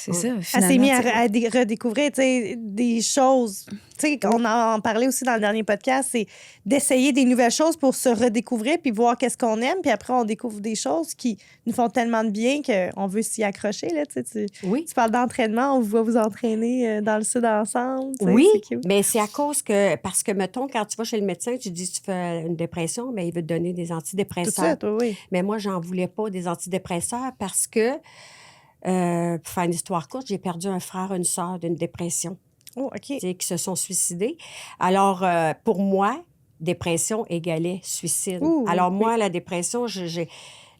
Speaker 2: C'est ça,
Speaker 1: Elle
Speaker 2: finalement.
Speaker 1: s'est mise
Speaker 2: tu sais.
Speaker 1: à redécouvrir, tu sais, des choses. Tu sais, on en parlait aussi dans le dernier podcast, c'est d'essayer des nouvelles choses pour se redécouvrir puis voir qu'est-ce qu'on aime. Puis après, on découvre des choses qui nous font tellement de bien qu'on veut s'y accrocher, là, tu sais.
Speaker 3: Oui.
Speaker 1: Tu parles d'entraînement, on vous voit vous entraîner dans le sud ensemble. tu sais,
Speaker 3: Oui,
Speaker 1: c'est cute.
Speaker 3: mais c'est à cause que... Parce que, mettons, quand tu vas chez le médecin, tu dis tu fais une dépression, mais il veut te donner des
Speaker 1: Tout de
Speaker 3: antidépresseurs.
Speaker 1: suite, oui.
Speaker 3: Mais moi, j'en voulais pas des antidépresseurs parce que, pour faire une histoire courte, j'ai perdu un frère, une sœur d'une dépression,
Speaker 1: Oh, OK.
Speaker 3: tu sais, qui se sont suicidés. Alors, pour moi, dépression égalait suicide.
Speaker 1: Ouh,
Speaker 3: Alors,
Speaker 1: oui.
Speaker 3: moi, la dépression,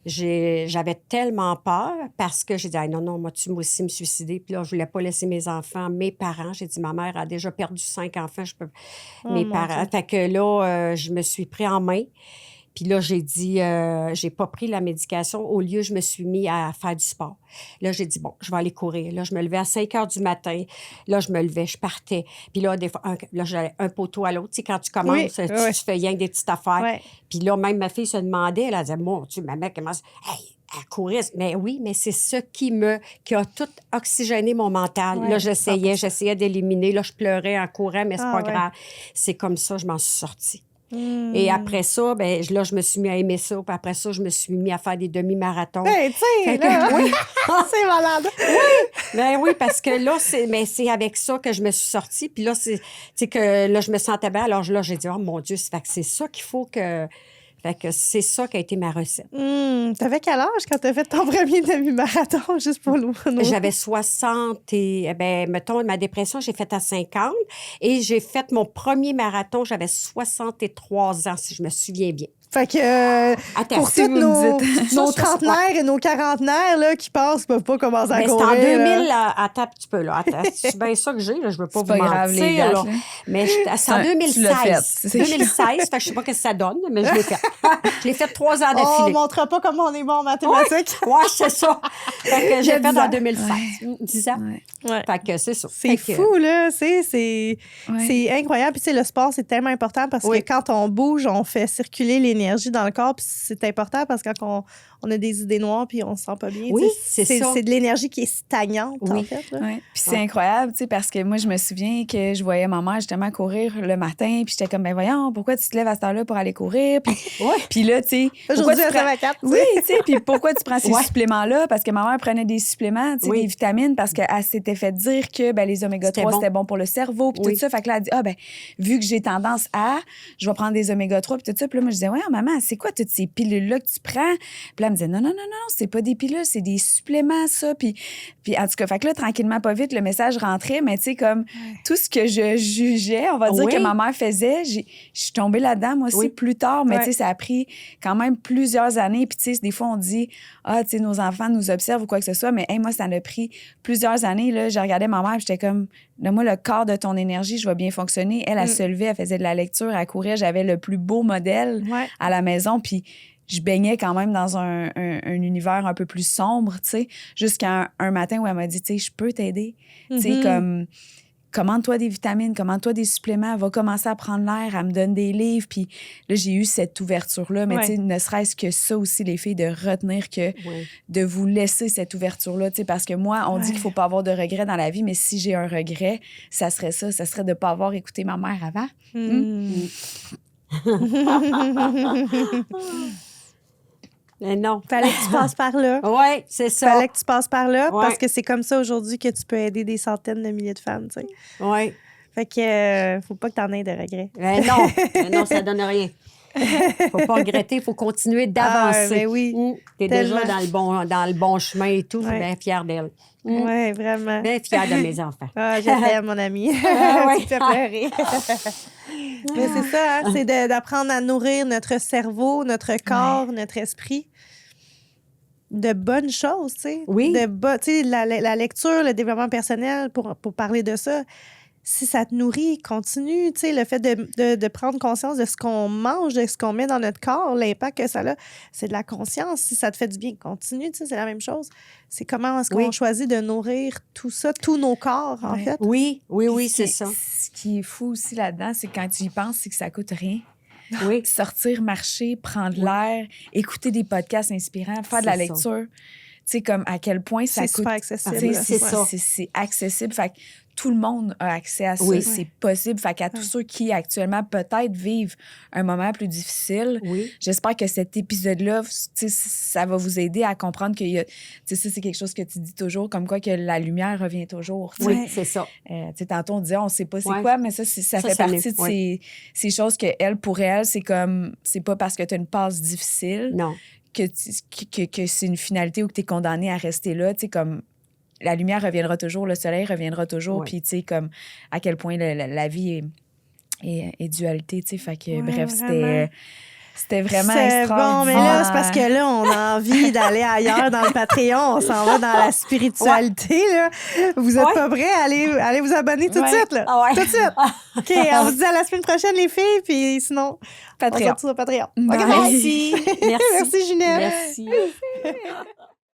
Speaker 3: j'avais tellement peur parce que j'ai dit, ah, non, moi, tu m'as aussi me suicider. Puis là, je voulais pas laisser mes enfants, mes parents. J'ai dit, ma mère a déjà perdu 5 enfants, je peux... mes
Speaker 1: mon
Speaker 3: parents.
Speaker 1: Dieu.
Speaker 3: Fait que là, je me suis pris en main. Puis là, j'ai dit, j'ai pas pris la médication. Au lieu, je me suis mis à faire du sport. Là, j'ai dit, bon, je vais aller courir. Là, je me levais à 5 heures du matin. Là, je me levais, je partais. Puis là, des fois, là, j'allais un poteau à l'autre. Tu sais, quand tu commences,
Speaker 1: Oui,
Speaker 3: tu
Speaker 1: oui.
Speaker 3: fais rien que des petites affaires.
Speaker 1: Ouais.
Speaker 3: Puis là, même ma fille se demandait, elle disait, mon Dieu, ma mère commence, hey, à courir. Mais oui, mais c'est ça qui a tout oxygéné mon mental.
Speaker 1: Ouais,
Speaker 3: Là, j'essayais d'éliminer. Là, je pleurais en courant, mais c'est
Speaker 1: Ah,
Speaker 3: pas
Speaker 1: ouais.
Speaker 3: grave. C'est comme ça, je m'en suis sortie. Et après ça, ben là, je me suis mis à aimer ça. Puis après ça, je me suis mis à faire des demi-marathons.
Speaker 1: Ben, tu sais, là,
Speaker 3: Oui.
Speaker 1: c'est malade.
Speaker 3: Ben oui, parce que là, c'est avec ça que je me suis sortie. Puis là, c'est que là, je me sentais bien. Alors là, j'ai dit, oh mon Dieu, fait que c'est ça qu'il faut que... Fait que c'est ça qui a été ma recette.
Speaker 1: T'avais quel âge quand t'as fait ton premier demi-marathon, juste pour nous?
Speaker 3: J'avais 60 et, mettons, ma dépression, j'ai fait à 50. Et j'ai fait mon premier marathon, j'avais 63 ans, si je me souviens bien.
Speaker 1: Fait que pour
Speaker 2: si
Speaker 1: tous
Speaker 2: vous me dites.
Speaker 1: nos trentenaires et nos quarantenaires là, qui pensent qu'ils peuvent pas commencer à courir.
Speaker 3: C'était en 2000,
Speaker 1: là.
Speaker 3: attends un petit peu, là. Attends, c'est bien ça que j'ai, là. Je veux pas
Speaker 2: C'est
Speaker 3: vous
Speaker 2: pas grave, les
Speaker 3: mentir,
Speaker 2: dates,
Speaker 3: là.
Speaker 2: là.
Speaker 3: Mais c'est en
Speaker 2: Tu
Speaker 3: 2016.
Speaker 2: l'as fait.
Speaker 3: 2016, fait que je sais pas ce que ça donne, mais je l'ai fait. Je l'ai fait 3 ans
Speaker 1: On
Speaker 3: d'affilée.
Speaker 1: montrera pas comment on est bon en mathématiques.
Speaker 3: Ouais, c'est ça. Fait que j'ai fait
Speaker 1: 10
Speaker 3: en
Speaker 1: ans.
Speaker 3: 2016. 10 ans.
Speaker 1: Ouais.
Speaker 3: Fait que c'est ça.
Speaker 1: C'est
Speaker 3: Fait que-
Speaker 1: fou, là. C'est incroyable. Puis, tu sais, le sport, c'est tellement important parce
Speaker 3: Oui.
Speaker 1: que quand on bouge, on fait circuler l'énergie dans le corps. Puis, c'est important parce que quand on a des idées noires puis on se sent pas bien,
Speaker 3: Oui,
Speaker 1: tu sais,
Speaker 3: c'est ça.
Speaker 1: c'est de l'énergie qui est stagnante, en
Speaker 3: Oui.
Speaker 1: fait. Là.
Speaker 2: Ouais. Puis c'est
Speaker 3: Ouais.
Speaker 2: incroyable, tu sais, parce que moi, je me souviens que je voyais ma mère justement courir le matin, puis j'étais comme, ben voyons, pourquoi tu te lèves à cette heure-là pour aller courir? Puis,
Speaker 3: Ouais.
Speaker 2: puis là, tu sais, pourquoi
Speaker 1: Aujourd'hui,
Speaker 2: tu
Speaker 1: à
Speaker 2: prends...
Speaker 1: 24, tu
Speaker 2: Oui,
Speaker 1: sais.
Speaker 2: tu sais, puis pourquoi tu prends ces
Speaker 3: Ouais.
Speaker 2: suppléments-là? Parce que ma mère prenait des suppléments, tu sais,
Speaker 3: Oui.
Speaker 2: des vitamines, parce qu'elle s'était fait dire que ben, les oméga-3, c'était bon pour le cerveau, puis
Speaker 3: Oui.
Speaker 2: tout ça. Fait que là, elle dit, ah ben, vu que j'ai tendance à, je vais prendre des oméga-3, puis tout ça. Puis là, moi, je disais, ouais, maman, c'est quoi toutes ces pilules-là que tu prends? Puis là, elle me disait, non, c'est pas des pilules, c'est des suppléments, ça. Puis en tout cas, fait que là, tranquillement, pas vite, le message rentrait, mais tu sais, comme tout ce que je jugeais, on va dire
Speaker 3: Oui.
Speaker 2: que ma mère faisait, je suis tombée là-dedans, moi aussi,
Speaker 3: Oui.
Speaker 2: plus tard, mais
Speaker 1: Ouais.
Speaker 2: tu sais, ça a pris quand même plusieurs années. Puis tu sais, des fois, on dit, ah, tu sais, nos enfants nous observent ou quoi que ce soit, mais hey, moi, ça a pris plusieurs années, là. Je regardais ma mère, puis j'étais comme, donne-moi le quart de ton énergie, je vais bien fonctionner. Elle se levait, elle faisait de la lecture, elle courait, j'avais le plus beau modèle
Speaker 1: Ouais.
Speaker 2: à la maison, puis je baignais quand même dans un univers un peu plus sombre, tu sais, jusqu'à un matin où elle m'a dit, tu sais, je peux t'aider. Tu sais, comme, commande-toi des vitamines, commande-toi des suppléments, va commencer à prendre l'air, elle me donne des livres. Puis là, j'ai eu cette ouverture-là. Mais
Speaker 1: Ouais.
Speaker 2: tu sais, ne serait-ce que ça aussi, les filles, de retenir que,
Speaker 3: Oui.
Speaker 2: de vous laisser cette ouverture-là, tu sais, parce que moi, on dit qu'il faut pas avoir de regrets dans la vie, mais si j'ai un regret, ça serait ça. Ça serait de pas avoir écouté ma mère avant.
Speaker 3: Mais non.
Speaker 1: Fallait que tu passes par là.
Speaker 3: Oui, c'est ça.
Speaker 1: Fallait que tu passes par là
Speaker 3: Ouais.
Speaker 1: parce que c'est comme ça aujourd'hui que tu peux aider des centaines de milliers de femmes, tu sais.
Speaker 3: Oui.
Speaker 1: Fait que faut pas que t'en aies de regrets.
Speaker 3: Mais non, ça donne rien. Faut pas regretter, faut continuer d'avancer.
Speaker 1: Ah, ben oui,
Speaker 3: T'es
Speaker 1: tellement.
Speaker 3: déjà dans le bon chemin et tout. Je suis
Speaker 1: Ouais.
Speaker 3: bien fière d'elle.
Speaker 1: Ouais, vraiment.
Speaker 3: Bien fière de mes enfants.
Speaker 1: Ah, je t'aime, mon ami.
Speaker 3: Ah, ouais.
Speaker 1: Tu te fais pleurer. Mais c'est ça, hein, c'est d'apprendre à nourrir notre cerveau, notre corps, notre esprit de bonnes choses, tu sais.
Speaker 3: Oui.
Speaker 1: Tu sais, la lecture, le développement personnel, pour parler de ça, si ça te nourrit, continue, tu sais, le fait de prendre conscience de ce qu'on mange, de ce qu'on met dans notre corps, l'impact que ça a, c'est de la conscience. Si ça te fait du bien, continue, tu sais, c'est la même chose. C'est comment est-ce qu'on
Speaker 3: Oui.
Speaker 1: choisit de nourrir tout ça, tous nos corps, en
Speaker 2: Ouais.
Speaker 1: fait.
Speaker 3: Oui,
Speaker 2: Puis
Speaker 3: c'est ça.
Speaker 2: Ce qui est fou aussi là-dedans, c'est que quand tu y penses, c'est que ça coûte rien.
Speaker 3: Oui.
Speaker 2: Sortir, marcher, prendre l'air, écouter des podcasts inspirants, faire de la
Speaker 3: C'est ça.
Speaker 2: lecture. Tu sais, comme à quel point ça
Speaker 1: C'est
Speaker 2: coûte.
Speaker 1: super accessible.
Speaker 2: Tu sais,
Speaker 1: là.
Speaker 3: c'est ça.
Speaker 2: C'est accessible. Fait que tout le monde a accès à ça.
Speaker 3: Oui.
Speaker 2: C'est possible. Fait qu'à tous ceux qui, actuellement, peut-être vivent un moment plus difficile,
Speaker 3: Oui.
Speaker 2: j'espère que cet épisode-là, tu sais, ça va vous aider à comprendre qu'il y a... Tu sais, ça, c'est quelque chose que tu dis toujours, comme quoi que la lumière revient toujours. tu sais.
Speaker 3: Oui, c'est ça.
Speaker 2: Tu sais, tantôt, on disait, on sait pas c'est
Speaker 3: Ouais.
Speaker 2: quoi, mais ça
Speaker 3: Ça,
Speaker 2: fait
Speaker 3: ça
Speaker 2: partie
Speaker 3: l'est,
Speaker 2: de ces choses que elle, pour elle, c'est comme, c'est pas parce que tu as une passe difficile
Speaker 3: Non.
Speaker 2: que c'est une finalité ou que tu es condamné à rester là. Tu sais, comme, la lumière reviendra toujours, le soleil reviendra toujours,
Speaker 3: Ouais.
Speaker 2: puis tu sais, comme, à quel point la vie est dualité, tu sais. Fait que,
Speaker 1: Ouais,
Speaker 2: bref,
Speaker 1: vraiment.
Speaker 2: c'était vraiment
Speaker 1: C'est
Speaker 2: extraordinaire.
Speaker 1: bon, mais là, c'est parce que là, on a envie d'aller ailleurs dans le Patreon. On s'en va dans la spiritualité, là. Vous êtes
Speaker 3: Ouais.
Speaker 1: pas prêts? Allez vous abonner tout de
Speaker 2: Ouais.
Speaker 1: suite, là.
Speaker 3: Ah ouais.
Speaker 1: Tout de suite. OK, on vous dit à la semaine prochaine, les filles, puis sinon, on se
Speaker 2: Patreon.
Speaker 1: retrouve sur Patreon. OK,
Speaker 2: Bye.
Speaker 1: merci.
Speaker 3: Merci.
Speaker 1: Merci, Ginette.
Speaker 3: Merci.